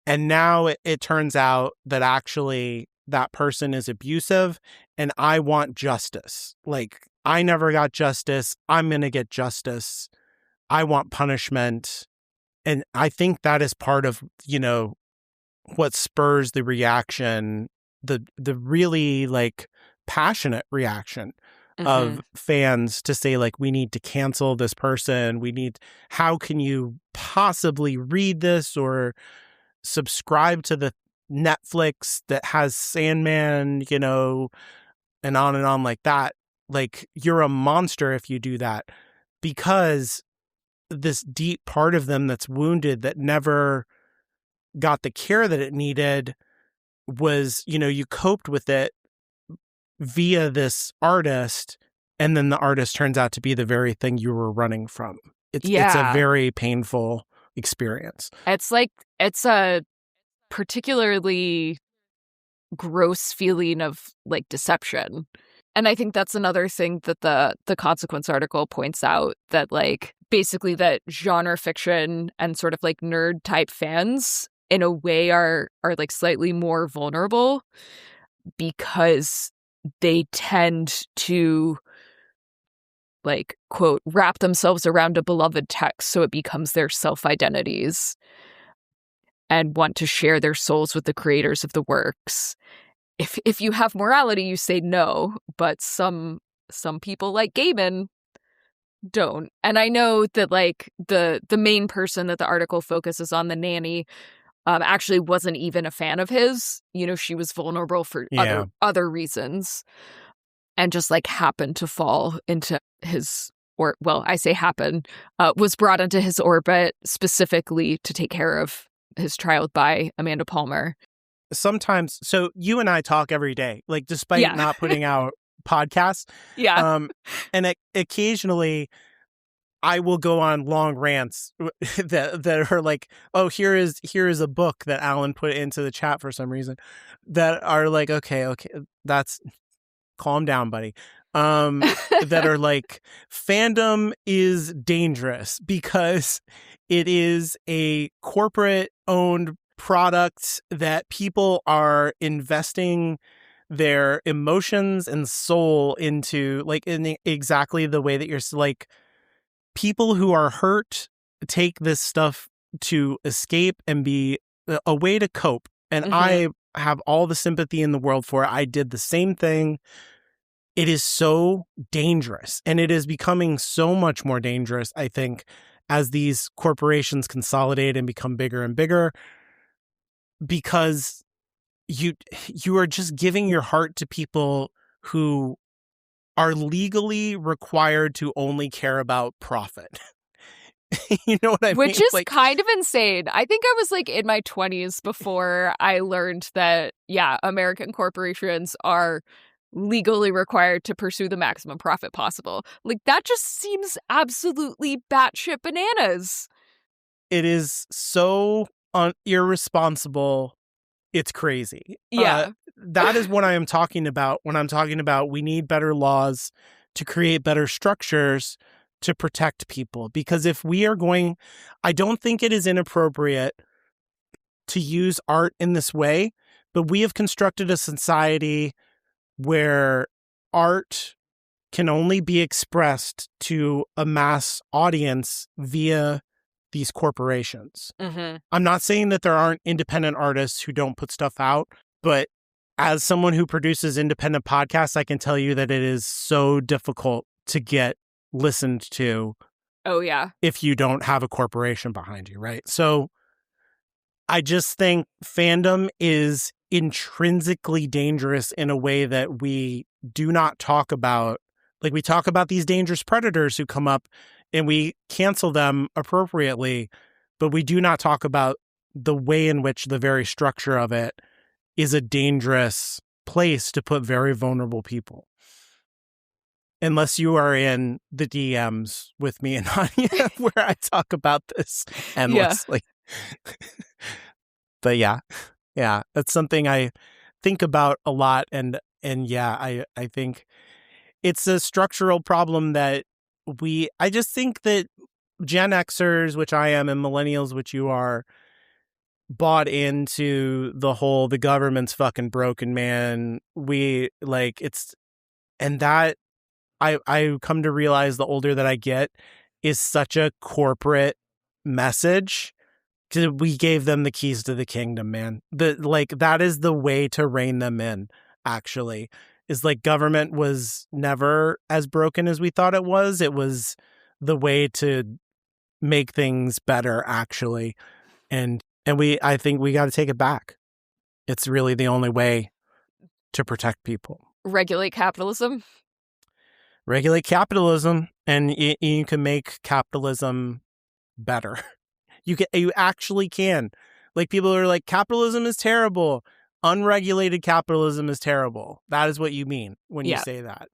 And now it turns out that actually that person is abusive and I want justice. Like, I never got justice. I'm going to get justice. I want punishment. And I think that is part of, what spurs the reaction, the really like passionate reaction of fans to say, like, we need to cancel this person. How can you possibly read this or subscribe to the Netflix that has Sandman, and on like that? Like, you're a monster if you do that, because this deep part of them that's wounded, that never got the care that it needed, was, you coped with it via this artist, and then the artist turns out to be the very thing you were running from. It's a very painful experience. It's a particularly gross feeling of like deception. And I think that's another thing that the Consequence article points out, that like basically that genre fiction and sort of like nerd type fans in a way are like slightly more vulnerable, because they tend to like, quote, wrap themselves around a beloved text so it becomes their self-identities, and want to share their souls with the creators of the works. If you have morality, you say no, but some people like Gaiman don't. And I know that like the main person that the article focuses on, the nanny, actually wasn't even a fan of his. She was vulnerable for other reasons, and just like happened to fall into his, or well, I say happen, was brought into his orbit specifically to take care of his child by Amanda Palmer. Sometimes, so you and I talk every day, like, despite not putting out podcasts. And occasionally I will go on long rants that are like, oh, here is a book that Alan put into the chat for some reason, that are like, okay, that's, calm down, buddy. That are like, fandom is dangerous because it is a corporate owned product that people are investing their emotions and soul into like in exactly the way that you're like people who are hurt take this stuff to escape and be a way to cope. And I have all the sympathy in the world for it. I did the same thing. It is so dangerous, and it is becoming so much more dangerous, I think, as these corporations consolidate and become bigger and bigger, because you are just giving your heart to people who are legally required to only care about profit. You know what I mean? Which is kind of insane. I think I was like in my 20s before I learned that, yeah, American corporations are legally required to pursue the maximum profit possible. Like, that just seems absolutely batshit bananas. It is so irresponsible. It's crazy. Yeah. That is what I am talking about when I'm talking about we need better laws to create better structures to protect people. Because if we are going, I don't think it is inappropriate to use art in this way, but we have constructed a society where art can only be expressed to a mass audience via these corporations. I'm not saying that there aren't independent artists who don't put stuff out, but as someone who produces independent podcasts, I can tell you that it is so difficult to get listened to. Oh, yeah. If you don't have a corporation behind you, right? So I just think fandom is intrinsically dangerous in a way that we do not talk about. Like, we talk about these dangerous predators who come up and we cancel them appropriately, but we do not talk about the way in which the very structure of it is a dangerous place to put very vulnerable people. Unless you are in the DMs with me and Anya, where I talk about this endlessly. Yeah. But yeah, that's something I think about a lot. And yeah, I think it's a structural problem that I just think that Gen Xers, which I am, and millennials, which you are, bought into the government's fucking broken, man. And that I come to realize the older that I get is such a corporate message. We gave them the keys to the kingdom, man. That is the way to rein them in, actually. Is like government was never as broken as we thought it was. It was the way to make things better, actually. And I think we got to take it back. It's really the only way to protect people. Regulate capitalism. Regulate capitalism, and you can make capitalism better. You actually can. Like, people are like, capitalism is terrible. Unregulated capitalism is terrible. That is what you mean when you say that.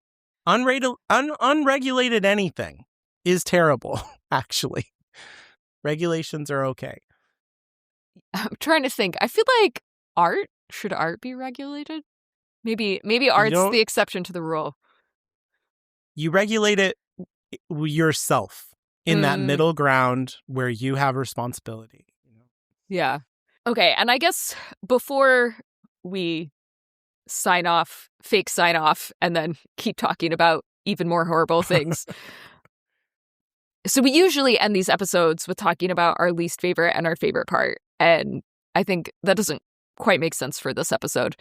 Unregulated anything is terrible, actually. Regulations are okay. I'm trying to think. I feel like should art be regulated? Maybe art's the exception to the rule. You regulate it yourself in that middle ground where you have responsibility. Yeah. Okay. And I guess before we fake sign off, and then keep talking about even more horrible things. So we usually end these episodes with talking about our least favorite and our favorite part. And I think that doesn't quite make sense for this episode.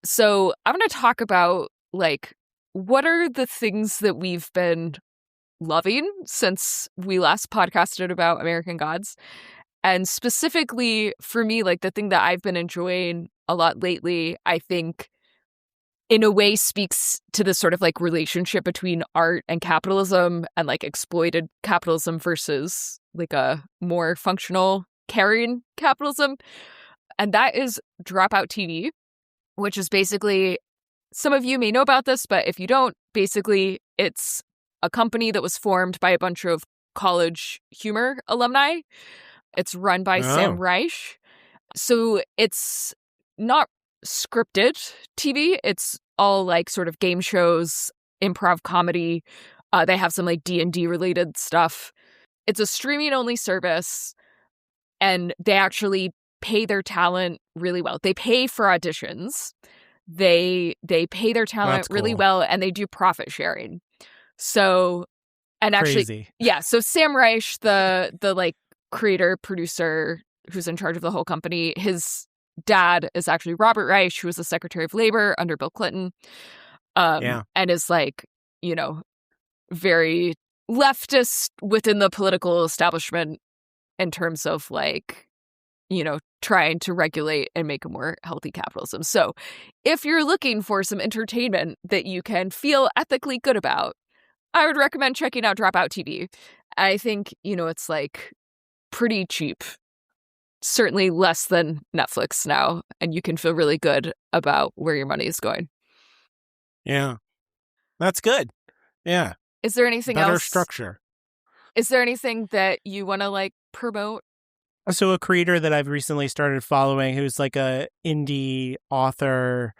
So I'm going to talk about, like, what are the things that we've been loving since we last podcasted about American Gods. And specifically for me, like, the thing that I've been enjoying a lot lately, I think in a way speaks to this sort of like relationship between art and capitalism, and like exploited capitalism versus like a more functional caring capitalism. And that is Dropout TV, which is basically, some of you may know about this, but if you don't, basically it's a company that was formed by a bunch of college humor alumni. It's run by Sam Reich. So it's not scripted TV. It's all like sort of game shows, improv comedy. They have some like D&D related stuff. It's a streaming only service, and they actually pay their talent really well. They pay for auditions. They pay their talent That's really cool. well, and they do profit sharing. So, and actually, Crazy. yeah. So Sam Reich, the like creator producer who's in charge of the whole company, his dad is actually Robert Reich, who was the Secretary of Labor under Bill Clinton, and is like, you know, very leftist within the political establishment in terms of like, you know, trying to regulate and make a more healthy capitalism. So if you're looking for some entertainment that you can feel ethically good about, I would recommend checking out Dropout TV. I think, you know, it's like pretty cheap, certainly less than Netflix now, and you can feel really good about where your money is going. Yeah. That's good. Yeah. Is there anything Better else? Structure. Is there anything that you want to like promote? So a creator that I've recently started following who's like a indie author,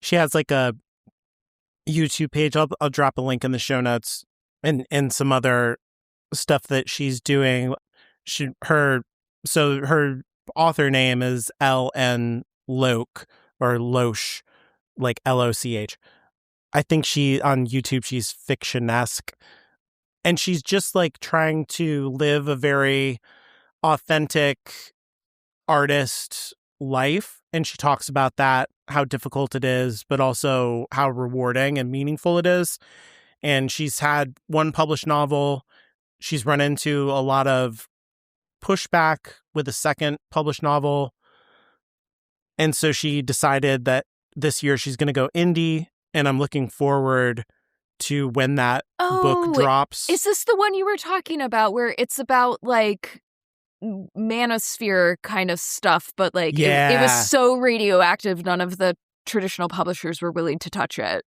she has like a YouTube page. I'll drop a link in the show notes and some other stuff that she's doing. Her author name is L.N. Loch or Loche, like L-O-C-H. I think on YouTube she's fictionesque, and she's just like trying to live a very authentic artist life, and she talks about that, how difficult it is, but also how rewarding and meaningful it is. And she's had one published novel. She's run into a lot of pushback with a second published novel, and so she decided that this year she's going to go indie, and I'm looking forward to when that book drops. Is this the one you were talking about where it's about like manosphere kind of stuff, but like it was so radioactive none of the traditional publishers were willing to touch it?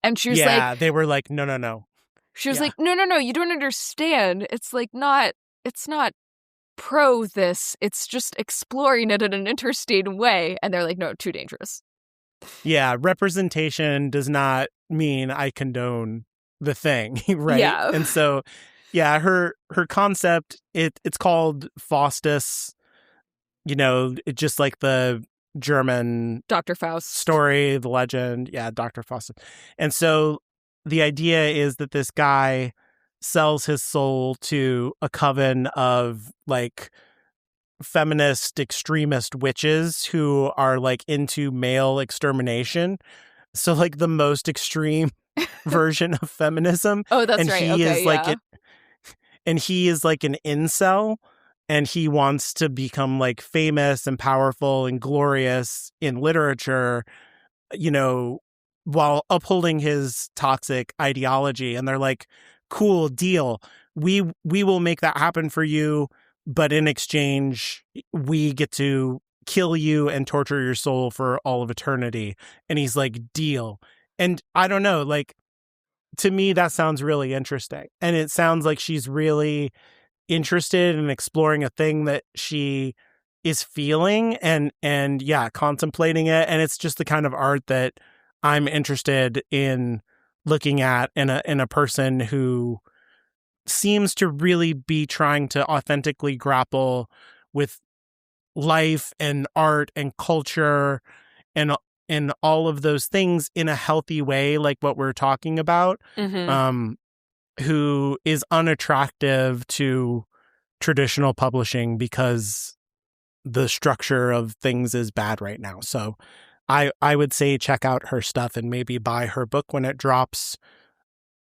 And she was like, they were like, no. She was like, no, you don't understand. It's like it's not pro this. It's just exploring it in an interesting way. And they're like, no, too dangerous. Yeah, representation does not mean I condone the thing, right? Yeah. And so, yeah, her concept, it's called Faustus, you know, just like the German Dr. Faust story, the legend. Yeah, Dr. Faustus. And so the idea is that this guy sells his soul to a coven of like feminist extremist witches who are like into male extermination. So like the most extreme version of feminism. Oh, that's right. Okay, and he is like an incel, and he wants to become like famous and powerful and glorious in literature, you know, while upholding his toxic ideology. And they're like, cool deal. We will make that happen for you. But in exchange, we get to kill you and torture your soul for all of eternity. And he's like, deal. And I don't know, like, to me, that sounds really interesting. And it sounds like she's really interested in exploring a thing that she is feeling and yeah, contemplating it. And it's just the kind of art that I'm interested in looking at in a person who seems to really be trying to authentically grapple with life and art and culture and all of those things in a healthy way, like what we're talking about, who is unattractive to traditional publishing because the structure of things is bad right now. So I would say check out her stuff and maybe buy her book when it drops.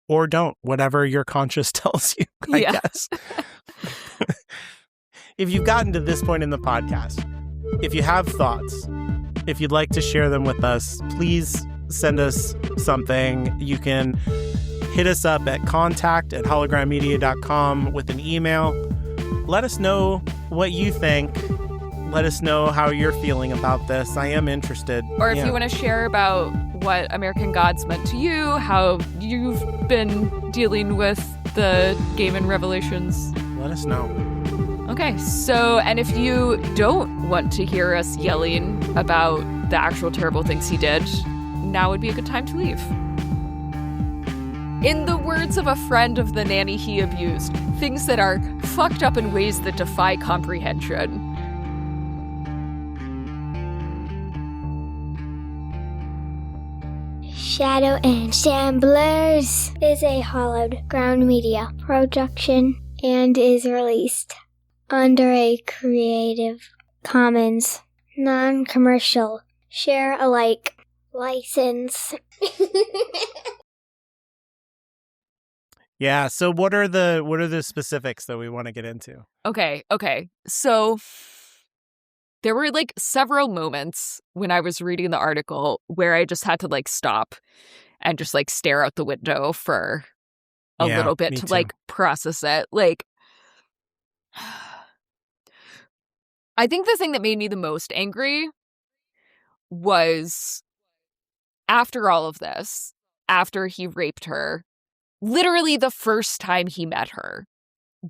Or don't, whatever your conscience tells you, I guess. If you've gotten to this point in the podcast, if you have thoughts, if you'd like to share them with us, please send us something. You can hit us up at contact@hologrammedia.com with an email. Let us know what you think. Let us know how you're feeling about this. I am interested. Or if you want to share about what American Gods meant to you, how you've been dealing with the Gaiman revelations, let us know. Okay, so, and if you don't want to hear us yelling about the actual terrible things he did, now would be a good time to leave. In the words of a friend of the nanny he abused, things that are fucked up in ways that defy comprehension. Shadow and Shamblers is a hollowed ground media production and is released under a Creative Commons non-commercial share-alike license. Yeah, so what are the specifics that we want to get into? Okay. So there were like several moments when I was reading the article where I just had to like stop and just like stare out the window for a little bit to like process it. Like, I think the thing that made me the most angry was after all of this, after he raped her, literally the first time he met her,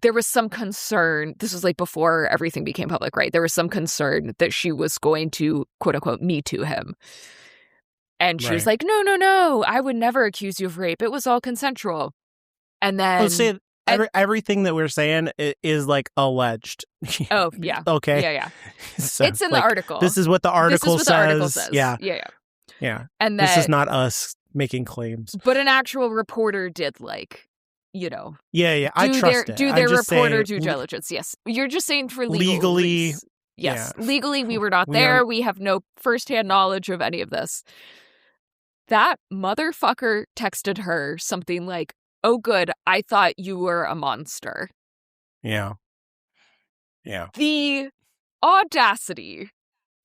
there was some concern. This was like before everything became public, right? There was some concern that she was going to, quote unquote, me to him. And she was like, no, I would never accuse you of rape. It was all consensual. And then... Let's say everything that we're saying is like alleged. Oh, yeah. Okay. Yeah. So, it's in the article. This is what the article says. Yeah. And then, this is not us making claims. But an actual reporter did like, you know. Yeah. I trust it. Do their reporter due diligence. Yes. You're just saying for legally. Yes. Yeah. Legally, we were not there. We have no firsthand knowledge of any of this. That motherfucker texted her something like, "Oh, good. I thought you were a monster." Yeah. The audacity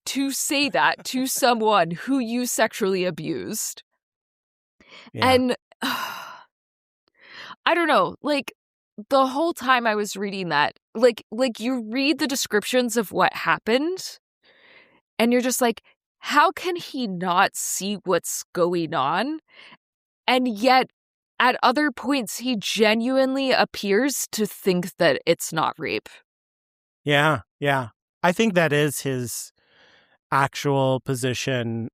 to say that to someone who you sexually abused. Yeah. And I don't know, like the whole time I was reading that, like you read the descriptions of what happened and you're just like, how can he not see what's going on? And yet at other points, he genuinely appears to think that it's not rape. Yeah. I think that is his actual position.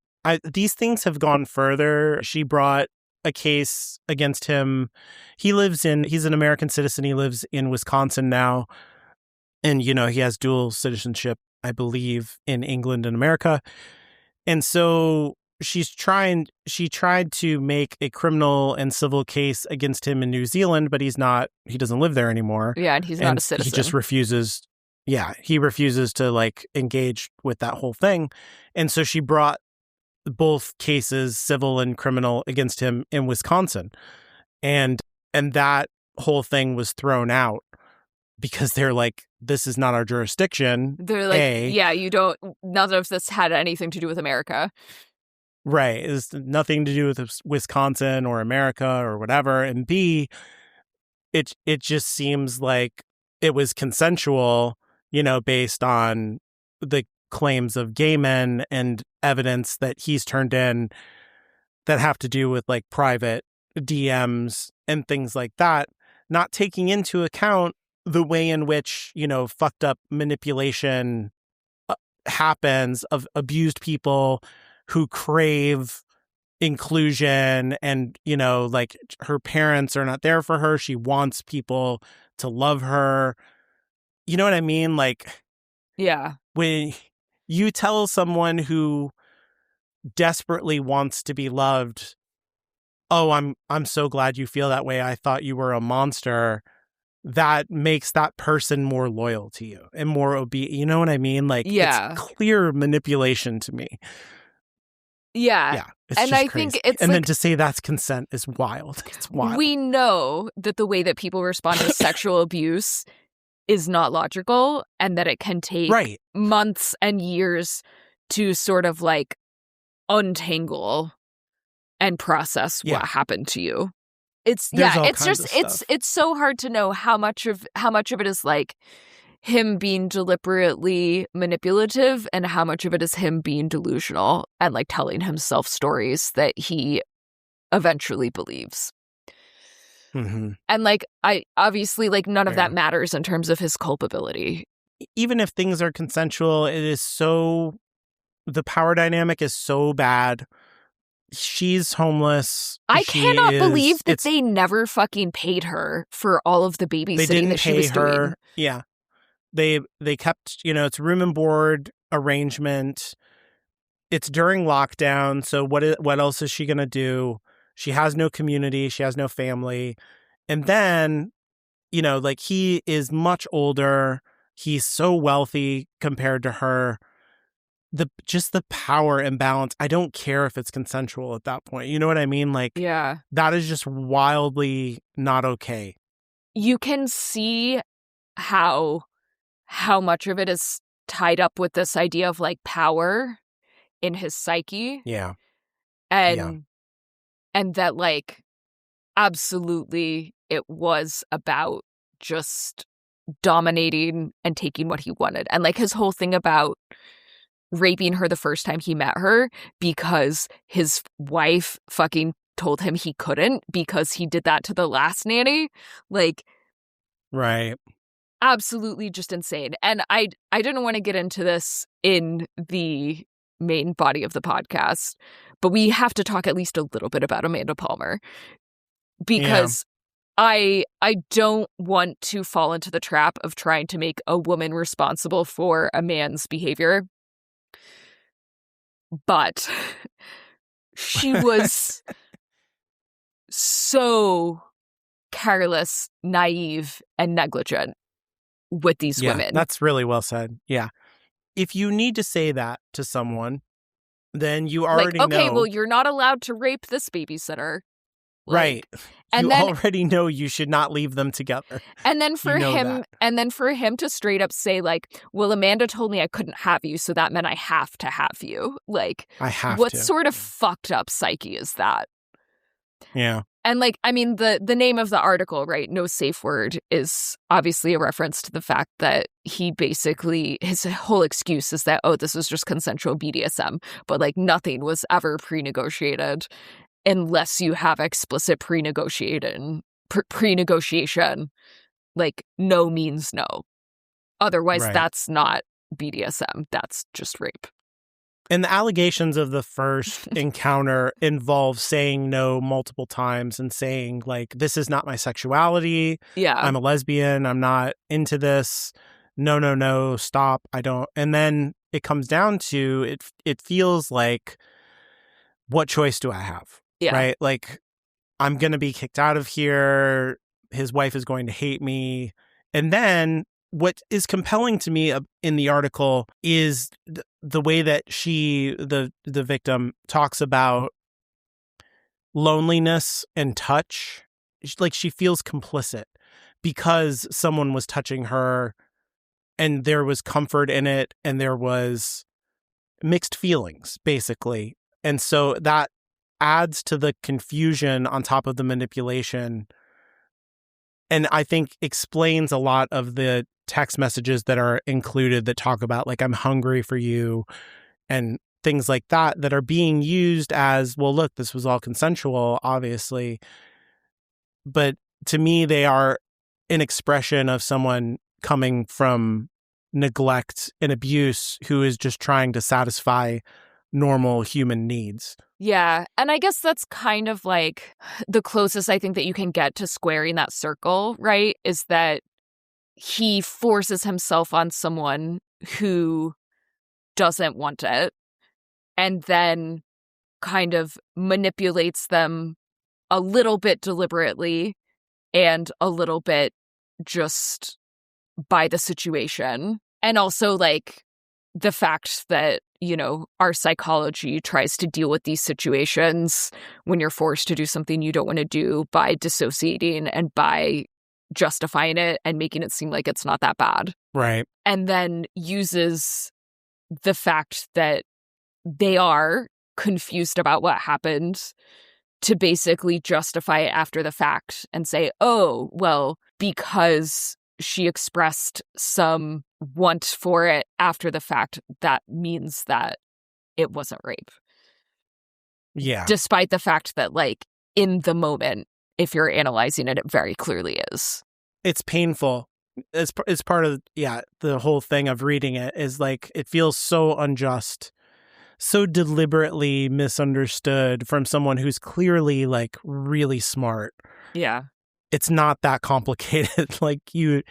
These things have gone further. She brought a case against him. He's an American citizen. He lives in Wisconsin now. And, he has dual citizenship, I believe, in England and America. And so she tried to make a criminal and civil case against him in New Zealand, but he doesn't live there anymore. Yeah, and he's not a citizen. He just refuses. Yeah, he refuses to like engage with that whole thing. And so she brought both cases, civil and criminal, against him in Wisconsin. And that whole thing was thrown out because they're like, this is not our jurisdiction. They're like, none of this had anything to do with America. Right. It's nothing to do with Wisconsin or America or whatever. And B, it just seems like it was consensual, based on the claims of Gaiman and evidence that he's turned in that have to do with like private DMs and things like that, not taking into account the way in which, fucked up manipulation happens of abused people who crave inclusion and, like her parents are not there for her. She wants people to love her. You know what I mean? Like, yeah. When you tell someone who desperately wants to be loved, "Oh, I'm so glad you feel that way. I thought you were a monster," that makes that person more loyal to you and more obedient. You know what I mean? Like, it's clear manipulation to me. Yeah. It's and just I crazy. think it's and like, then to say that's consent is wild. It's wild. We know that the way that people respond to sexual abuse is not logical and that it can take months and years to sort of like untangle and process what happened to you. It's so hard to know how much of it is like him being deliberately manipulative and how much of it is him being delusional and like telling himself stories that he eventually believes. Mm-hmm. And like, I obviously like none of that matters in terms of his culpability. Even if things are consensual, the power dynamic is so bad. She's homeless. I cannot believe that they never fucking paid her for all of the babysitting that she was doing. Yeah. They kept, it's room and board arrangement. it's during lockdown. So what else is she going to do? She has no community. She has no family. And then, like he is much older. He's so wealthy compared to her. Just the power imbalance. I don't care if it's consensual at that point. You know what I mean? Like, Yeah. that is just wildly not okay. You can see how much of it is tied up with this idea of like power in his psyche. Yeah. And that like absolutely it was about just dominating and taking what he wanted. And like his whole thing about raping her the first time he met her because his wife fucking told him he couldn't because he did that to the last nanny. Like, right. Absolutely just insane. And I didn't want to get into this in the main body of the podcast, but we have to talk at least a little bit about Amanda Palmer because I don't want to fall into the trap of trying to make a woman responsible for a man's behavior. But she was so careless, naive, and negligent with these women. That's really well said. Yeah. If you need to say that to someone, then you already know. Okay, well, you're not allowed to rape this babysitter. Right. You already know you should not leave them together. And then for him to straight up say like, well, Amanda told me I couldn't have you, so that meant I have to have you. Like, I have what to. sort of fucked up psyche is that? Yeah. And like, I mean, the name of the article, right, No Safe Word, is obviously a reference to the fact that he basically, his whole excuse is that, oh, this was just consensual BDSM, but like nothing was ever pre-negotiated unless you have explicit pre-negotiation. Like, no means no. Otherwise, That's not BDSM. That's just rape. And the allegations of the first encounter involve saying no multiple times and saying, like, this is not my sexuality. Yeah. I'm a lesbian. I'm not into this. No, stop. I don't. And then it comes down to it feels like, what choice do I have? Yeah. Right? Like, I'm going to be kicked out of here. His wife is going to hate me. And then what is compelling to me in the article is the way that the victim talks about loneliness and touch. Like, she feels complicit because someone was touching her and there was comfort in it and there was mixed feelings, basically. And so that adds to the confusion on top of the manipulation. And I think explains a lot of the text messages that are included that talk about, like, I'm hungry for you and things like that are being used as, well, look, this was all consensual, obviously. But to me, they are an expression of someone coming from neglect and abuse who is just trying to satisfy normal human needs. Yeah. And I guess that's kind of like the closest I think that you can get to squaring that circle, right? Is that he forces himself on someone who doesn't want it and then kind of manipulates them a little bit deliberately and a little bit just by the situation. And also, like, the fact that, you know, our psychology tries to deal with these situations when you're forced to do something you don't want to do by dissociating and by justifying it and making it seem like it's not that bad. Right. And then uses the fact that they are confused about what happened to basically justify it after the fact and say, oh, well, because she expressed some want for it after the fact, that means that it wasn't rape. Yeah. Despite the fact that, like, in the moment, if you're analyzing it, it very clearly is. It's painful. It's part of, the whole thing of reading it is, like, it feels so unjust, so deliberately misunderstood from someone who's clearly, like, really smart. Yeah. It's not that complicated. Like, you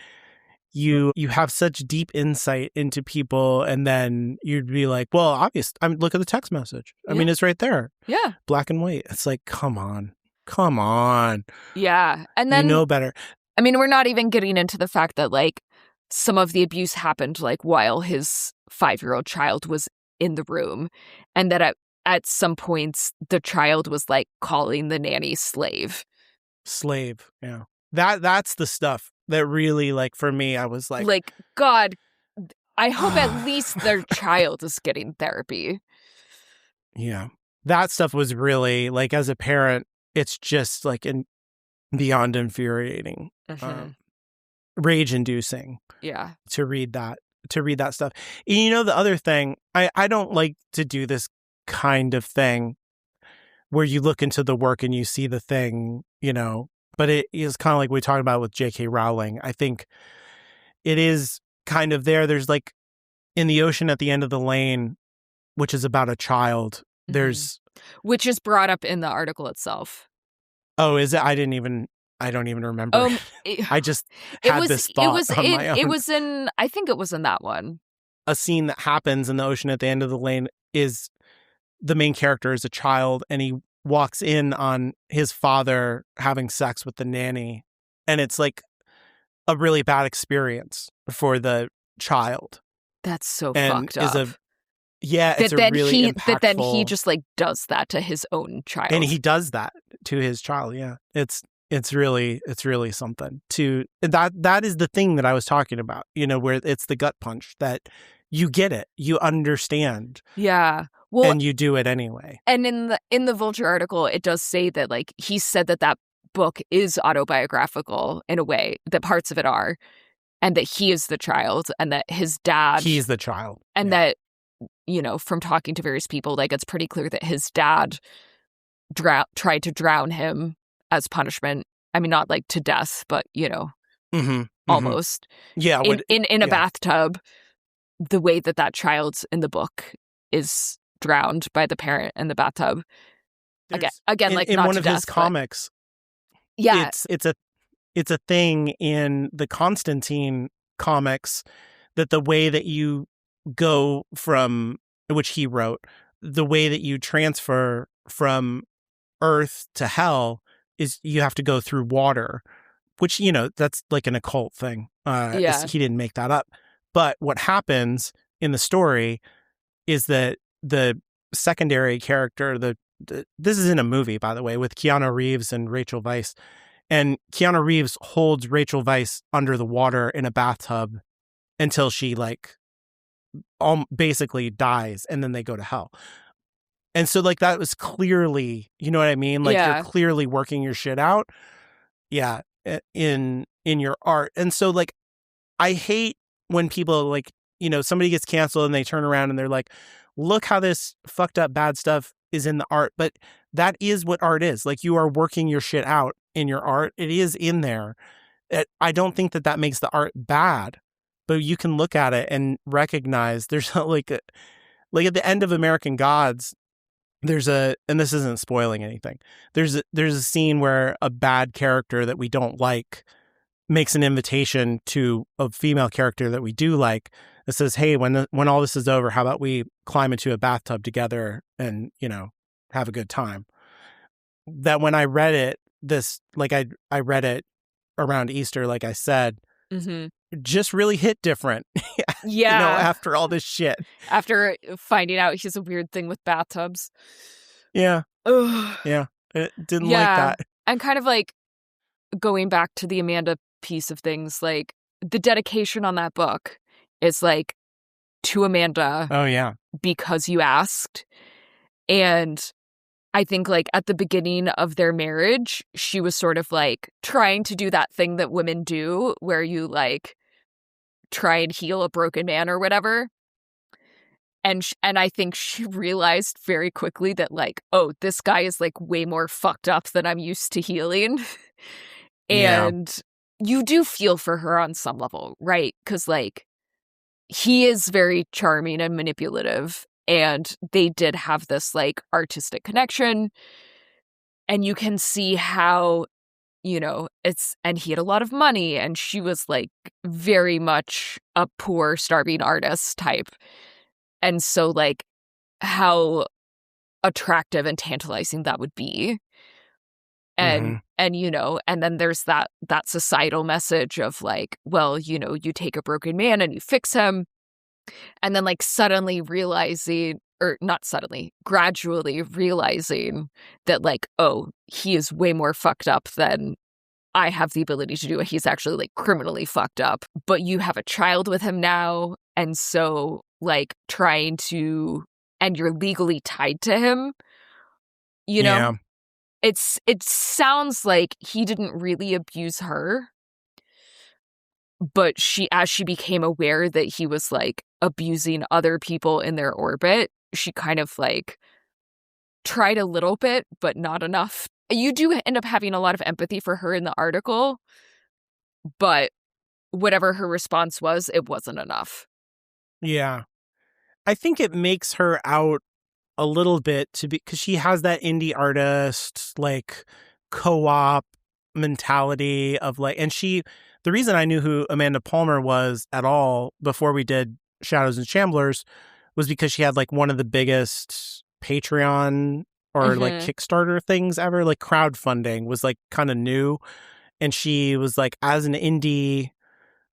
you have such deep insight into people, and then you'd be like, well, obvious. Look at the text message. I mean, it's right there. Yeah. Black and white. It's like, come on. Yeah. And then, you know better. I mean, we're not even getting into the fact that like some of the abuse happened like while his 5-year-old child was in the room, and that at some points the child was like calling the nanny slave. Yeah. That's the stuff that really, like, for me, I was like, God, I hope at least their child is getting therapy. Yeah. That stuff was really, like, as a parent, it's just like beyond infuriating, rage-inducing. Yeah. To read that stuff. And you know, the other thing, I don't like to do this kind of thing where you look into the work and you see the thing, you know, but it is kind of like we talked about with J.K. Rowling. I think it is kind of there. There's like in The Ocean at the End of the Lane, which is about a child. There's which is brought up in the article itself. Oh, is it? I don't even remember. I just had this thought on my own. It was in, I think it was in that one. A scene that happens in The Ocean at the End of the Lane is the main character is a child, and he walks in on his father having sex with the nanny, and it's like a really bad experience for the child. That's so fucked up. It's a really impactful... That then he just like does that to his own child. And he does that to his child, yeah. It's really something. That is the thing that I was talking about, you know, where it's the gut punch that you get it, you understand. Yeah. Well, and you do it anyway. And in the Vulture article, it does say that like he said that book is autobiographical in a way, that parts of it are, and that he is the child, and that his dad... He's the child. And that, you know, from talking to various people, like it's pretty clear that his dad tried to drown him as punishment. I mean, not like to death, but, you know, almost. Yeah. In a bathtub, the way that child in the book is drowned by the parent in the bathtub. Again, like in not one to of death, his comics. Yeah. It's a thing in the Constantine comics that the way that you go from, which he wrote, the way that you transfer from Earth to hell is you have to go through water, which, you know, that's like an occult thing. He didn't make that up. But what happens in the story is that the secondary character, this is in a movie, by the way, with Keanu Reeves and Rachel Weisz. And Keanu Reeves holds Rachel Weisz under the water in a bathtub until she like basically dies, and then they go to hell. And so like that was clearly, you know what I mean? Like you're clearly working your shit out. Yeah. In your art. And so like, I hate when people like, you know, somebody gets canceled and they turn around and they're like, look how this fucked up bad stuff is in the art. But that is what art is. Like you are working your shit out in your art. It is in there. I don't think that makes the art bad, but you can look at it and recognize there's like at the end of American Gods, and this isn't spoiling anything. There's a scene where a bad character that we don't like makes an invitation to a female character that we do like. It says, "Hey, when all this is over, how about we climb into a bathtub together and, you know, have a good time." That when I read it, I read it around Easter, like I said, just really hit different. Yeah. You know, after all this shit. After finding out he's a weird thing with bathtubs. Yeah. Ugh. Yeah. It didn't like that. And kind of like going back to the Amanda piece of things, like the dedication on that book is like to Amanda. Oh, yeah. Because you asked. And I think like at the beginning of their marriage, she was sort of like trying to do that thing that women do where you like try and heal a broken man or whatever. And I think she realized very quickly that like, oh, this guy is like way more fucked up than I'm used to healing. And you do feel for her on some level, right? Because like he is very charming and manipulative. And they did have this like artistic connection. And you can see how and he had a lot of money, and she was like very much a poor, starving artist type. And so like how attractive and tantalizing that would be. And and then there's that societal message of like, well, you take a broken man and you fix him, and then like suddenly realizing, or not suddenly, gradually realizing that like, oh, he is way more fucked up than I have the ability to do it. He's actually like criminally fucked up, but you have a child with him now, and so like trying to, and you're legally tied to him, Yeah. it sounds like he didn't really abuse her, but as she became aware that he was like abusing other people in their orbit, she kind of like tried a little bit, but not enough. You do end up having a lot of empathy for her in the article, but whatever her response was, it wasn't enough. Yeah. I think it makes her out a little bit to be, because she has that indie artist, like co-op mentality of like, and the reason I knew who Amanda Palmer was at all before we did Shadows and Shamblers was because she had like one of the biggest Patreon or like Kickstarter things ever. Like crowdfunding was like kind of new. And she was like, as an indie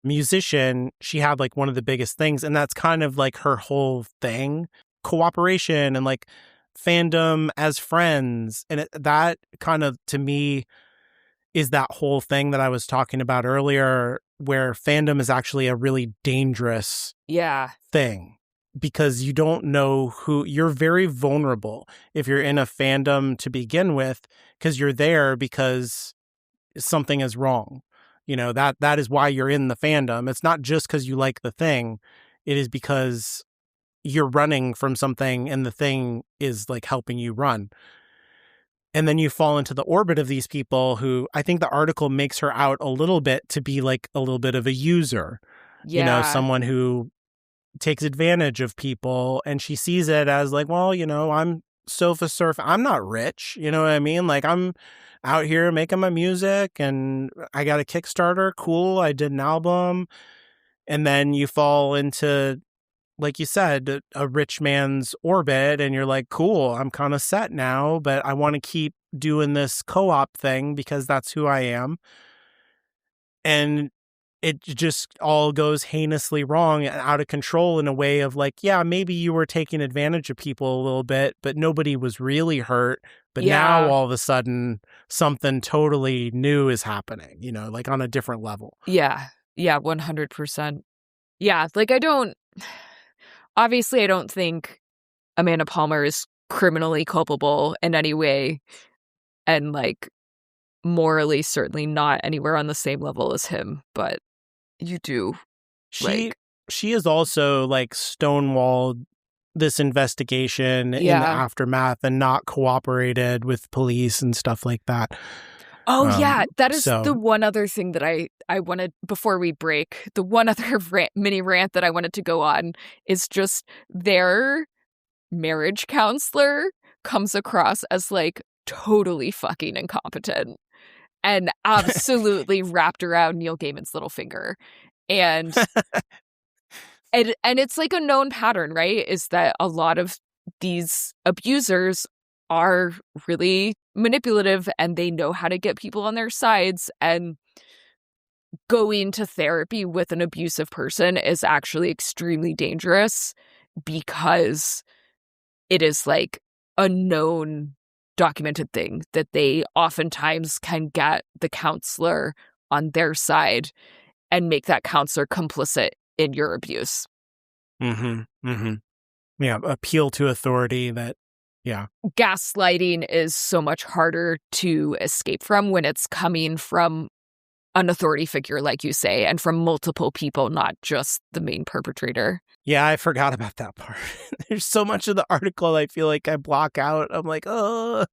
musician, she had like one of the biggest things. And that's kind of like her whole thing. Cooperation and like fandom as friends. And that kind of, to me, is that whole thing that I was talking about earlier, where fandom is actually a really dangerous thing, because you don't know you're very vulnerable if you're in a fandom to begin with, because you're there because something is wrong. That is why you're in the fandom. It's not just because you like the thing. It is because you're running from something and the thing is like helping you run. And then you fall into the orbit of these people who, I think the article makes her out a little bit to be like a little bit of a user, someone who takes advantage of people. And she sees it as like, well, I'm sofa surf. I'm not rich. You know what I mean? Like, I'm out here making my music and I got a Kickstarter. Cool. I did an album. And then you fall into, like you said, a rich man's orbit, and you're like, cool, I'm kind of set now, but I want to keep doing this co-op thing because that's who I am. And it just all goes heinously wrong and out of control in a way of like, yeah, maybe you were taking advantage of people a little bit, but nobody was really hurt. But now all of a sudden something totally new is happening, like on a different level. Yeah. Yeah. 100%. Yeah. Like obviously I don't think Amanda Palmer is criminally culpable in any way, and like morally certainly not anywhere on the same level as him, but you do. She is also like stonewalled this investigation in the aftermath and not cooperated with police and stuff like that. Oh, yeah. That is the one other thing that I wanted, before we break, the one other mini rant that I wanted to go on is just their marriage counselor comes across as like totally fucking incompetent and absolutely wrapped around Neil Gaiman's little finger. And it's like a known pattern, right? Is that a lot of these abusers are really manipulative and they know how to get people on their sides, and going to therapy with an abusive person is actually extremely dangerous because it is like a known documented thing that they oftentimes can get the counselor on their side and make that counselor complicit in your abuse. Yeah, appeal to authority that, Gaslighting is so much harder to escape from when it's coming from an authority figure, like you say, and from multiple people, not just the main perpetrator. Yeah, I forgot about that part. There's so much of the article I feel like I block out. I'm like, oh.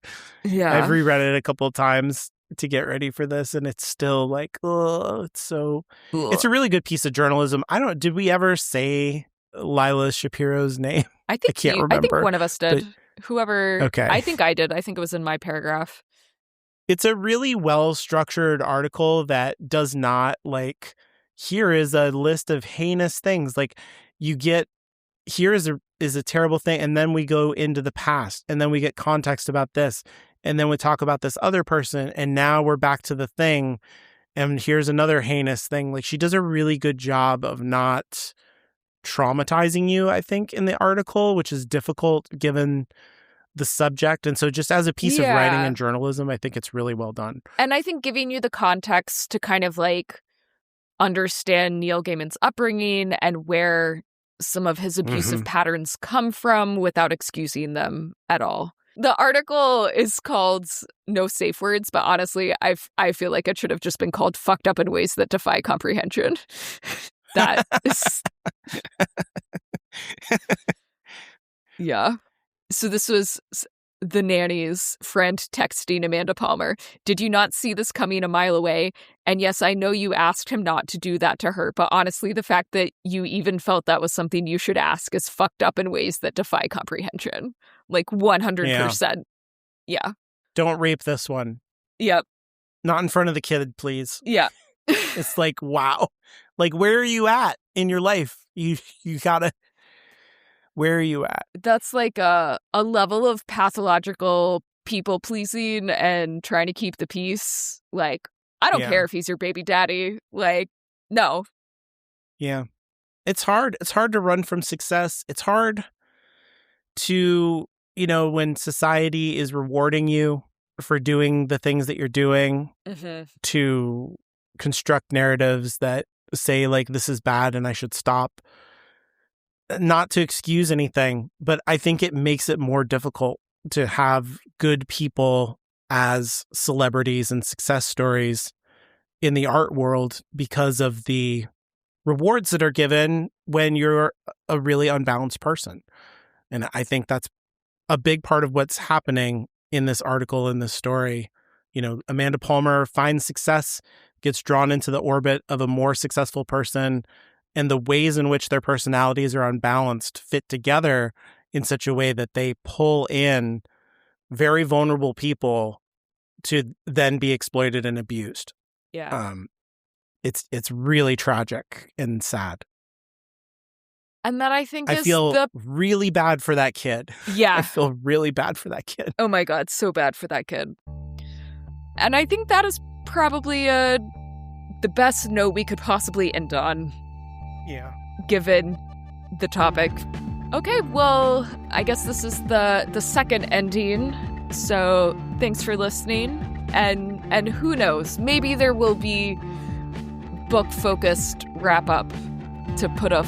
Yeah. I've reread it a couple of times to get ready for this, and it's still like, oh, it's so... Ugh. It's a really good piece of journalism. Did we ever say Lila Shapiro's name? I can't remember. I think one of us did. Whoever... Okay. I think I did. I think it was in my paragraph. It's a really well-structured article that does not, like, here is a list of heinous things. Like, you get, here is a terrible thing, and then we go into the past, and then we get context about this, and then we talk about this other person, and now we're back to the thing, and here's another heinous thing. Like, she does a really good job of not traumatizing you, I think, in the article, which is difficult given the subject. And so just as a piece of writing and journalism, I think it's really well done. And I think giving you the context to kind of like understand Neil Gaiman's upbringing and where some of his abusive patterns come from without excusing them at all. The article is called No Safe Words, but honestly, I feel like it should have just been called Fucked Up in Ways That Defy Comprehension. That is... Yeah. So this was the nanny's friend texting Amanda Palmer. Did you not see this coming a mile away? And yes, I know you asked him not to do that to her, but honestly, the fact that you even felt that was something you should ask is fucked up in ways that defy comprehension. Like 100%. Yeah. Don't rape this one. Yep. Not in front of the kid, please. Yeah. It's like, wow. Like, where are you at in your life? You gotta... Where are you at? That's like a level of pathological people-pleasing and trying to keep the peace. Like, I don't care if he's your baby daddy. Like, no. Yeah. It's hard. It's hard to run from success. It's hard to, when society is rewarding you for doing the things that you're doing, to construct narratives that say, like, this is bad and I should stop. Not to excuse anything, but I think it makes it more difficult to have good people as celebrities and success stories in the art world because of the rewards that are given when you're a really unbalanced person. And I think that's a big part of what's happening in this article, in this story. Amanda Palmer finds success, gets drawn into the orbit of a more successful person, and the ways in which their personalities are unbalanced fit together in such a way that they pull in very vulnerable people to then be exploited and abused. Yeah. It's really tragic and sad. And that I think I feel really bad for that kid. Yeah. I feel really bad for that kid. Oh my God, so bad for that kid. And I think that is probably the best note we could possibly end on. Yeah. Given the topic. Okay, well, I guess this is the second ending. So thanks for listening. And who knows, maybe there will be book-focused wrap-up to put a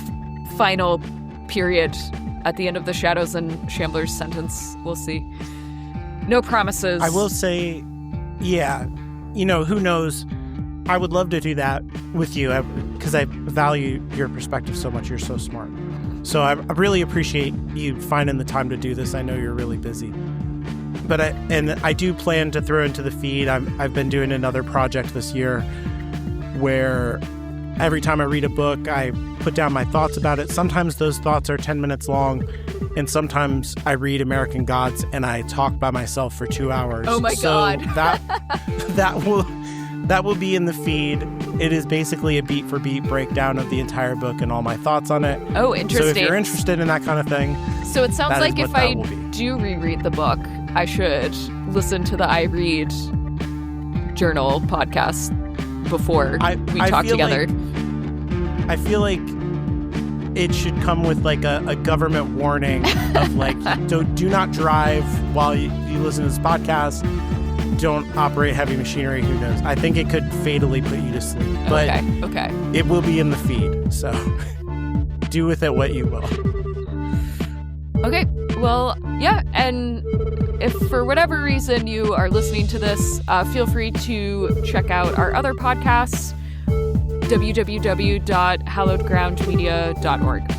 final period at the end of the Shadows and Shamblers sentence. We'll see. No promises. I will say, who knows? I would love to do that with you because I value your perspective so much. You're so smart. So I really appreciate you finding the time to do this. I know you're really busy. But I do plan to throw into the feed. I've been doing another project this year where every time I read a book, I put down my thoughts about it. Sometimes those thoughts are 10 minutes long, and sometimes I read American Gods and I talk by myself for 2 hours. Oh my God. That will be in the feed. It is basically a beat for beat breakdown of the entire book and all my thoughts on it. Oh, interesting. So if you're interested in that kind of thing, so it sounds like if I do reread the book, I should listen to the I Read journal podcast before we talk together. I feel like it should come with like a government warning of like, do not drive while you listen to this podcast. Don't operate heavy machinery. Who knows? I think it could fatally put you to sleep. But okay. It will be in the feed. So do with it what you will. Okay. Well, yeah. And if for whatever reason you are listening to this, feel free to check out our other podcasts, www.hallowedgroundmedia.org.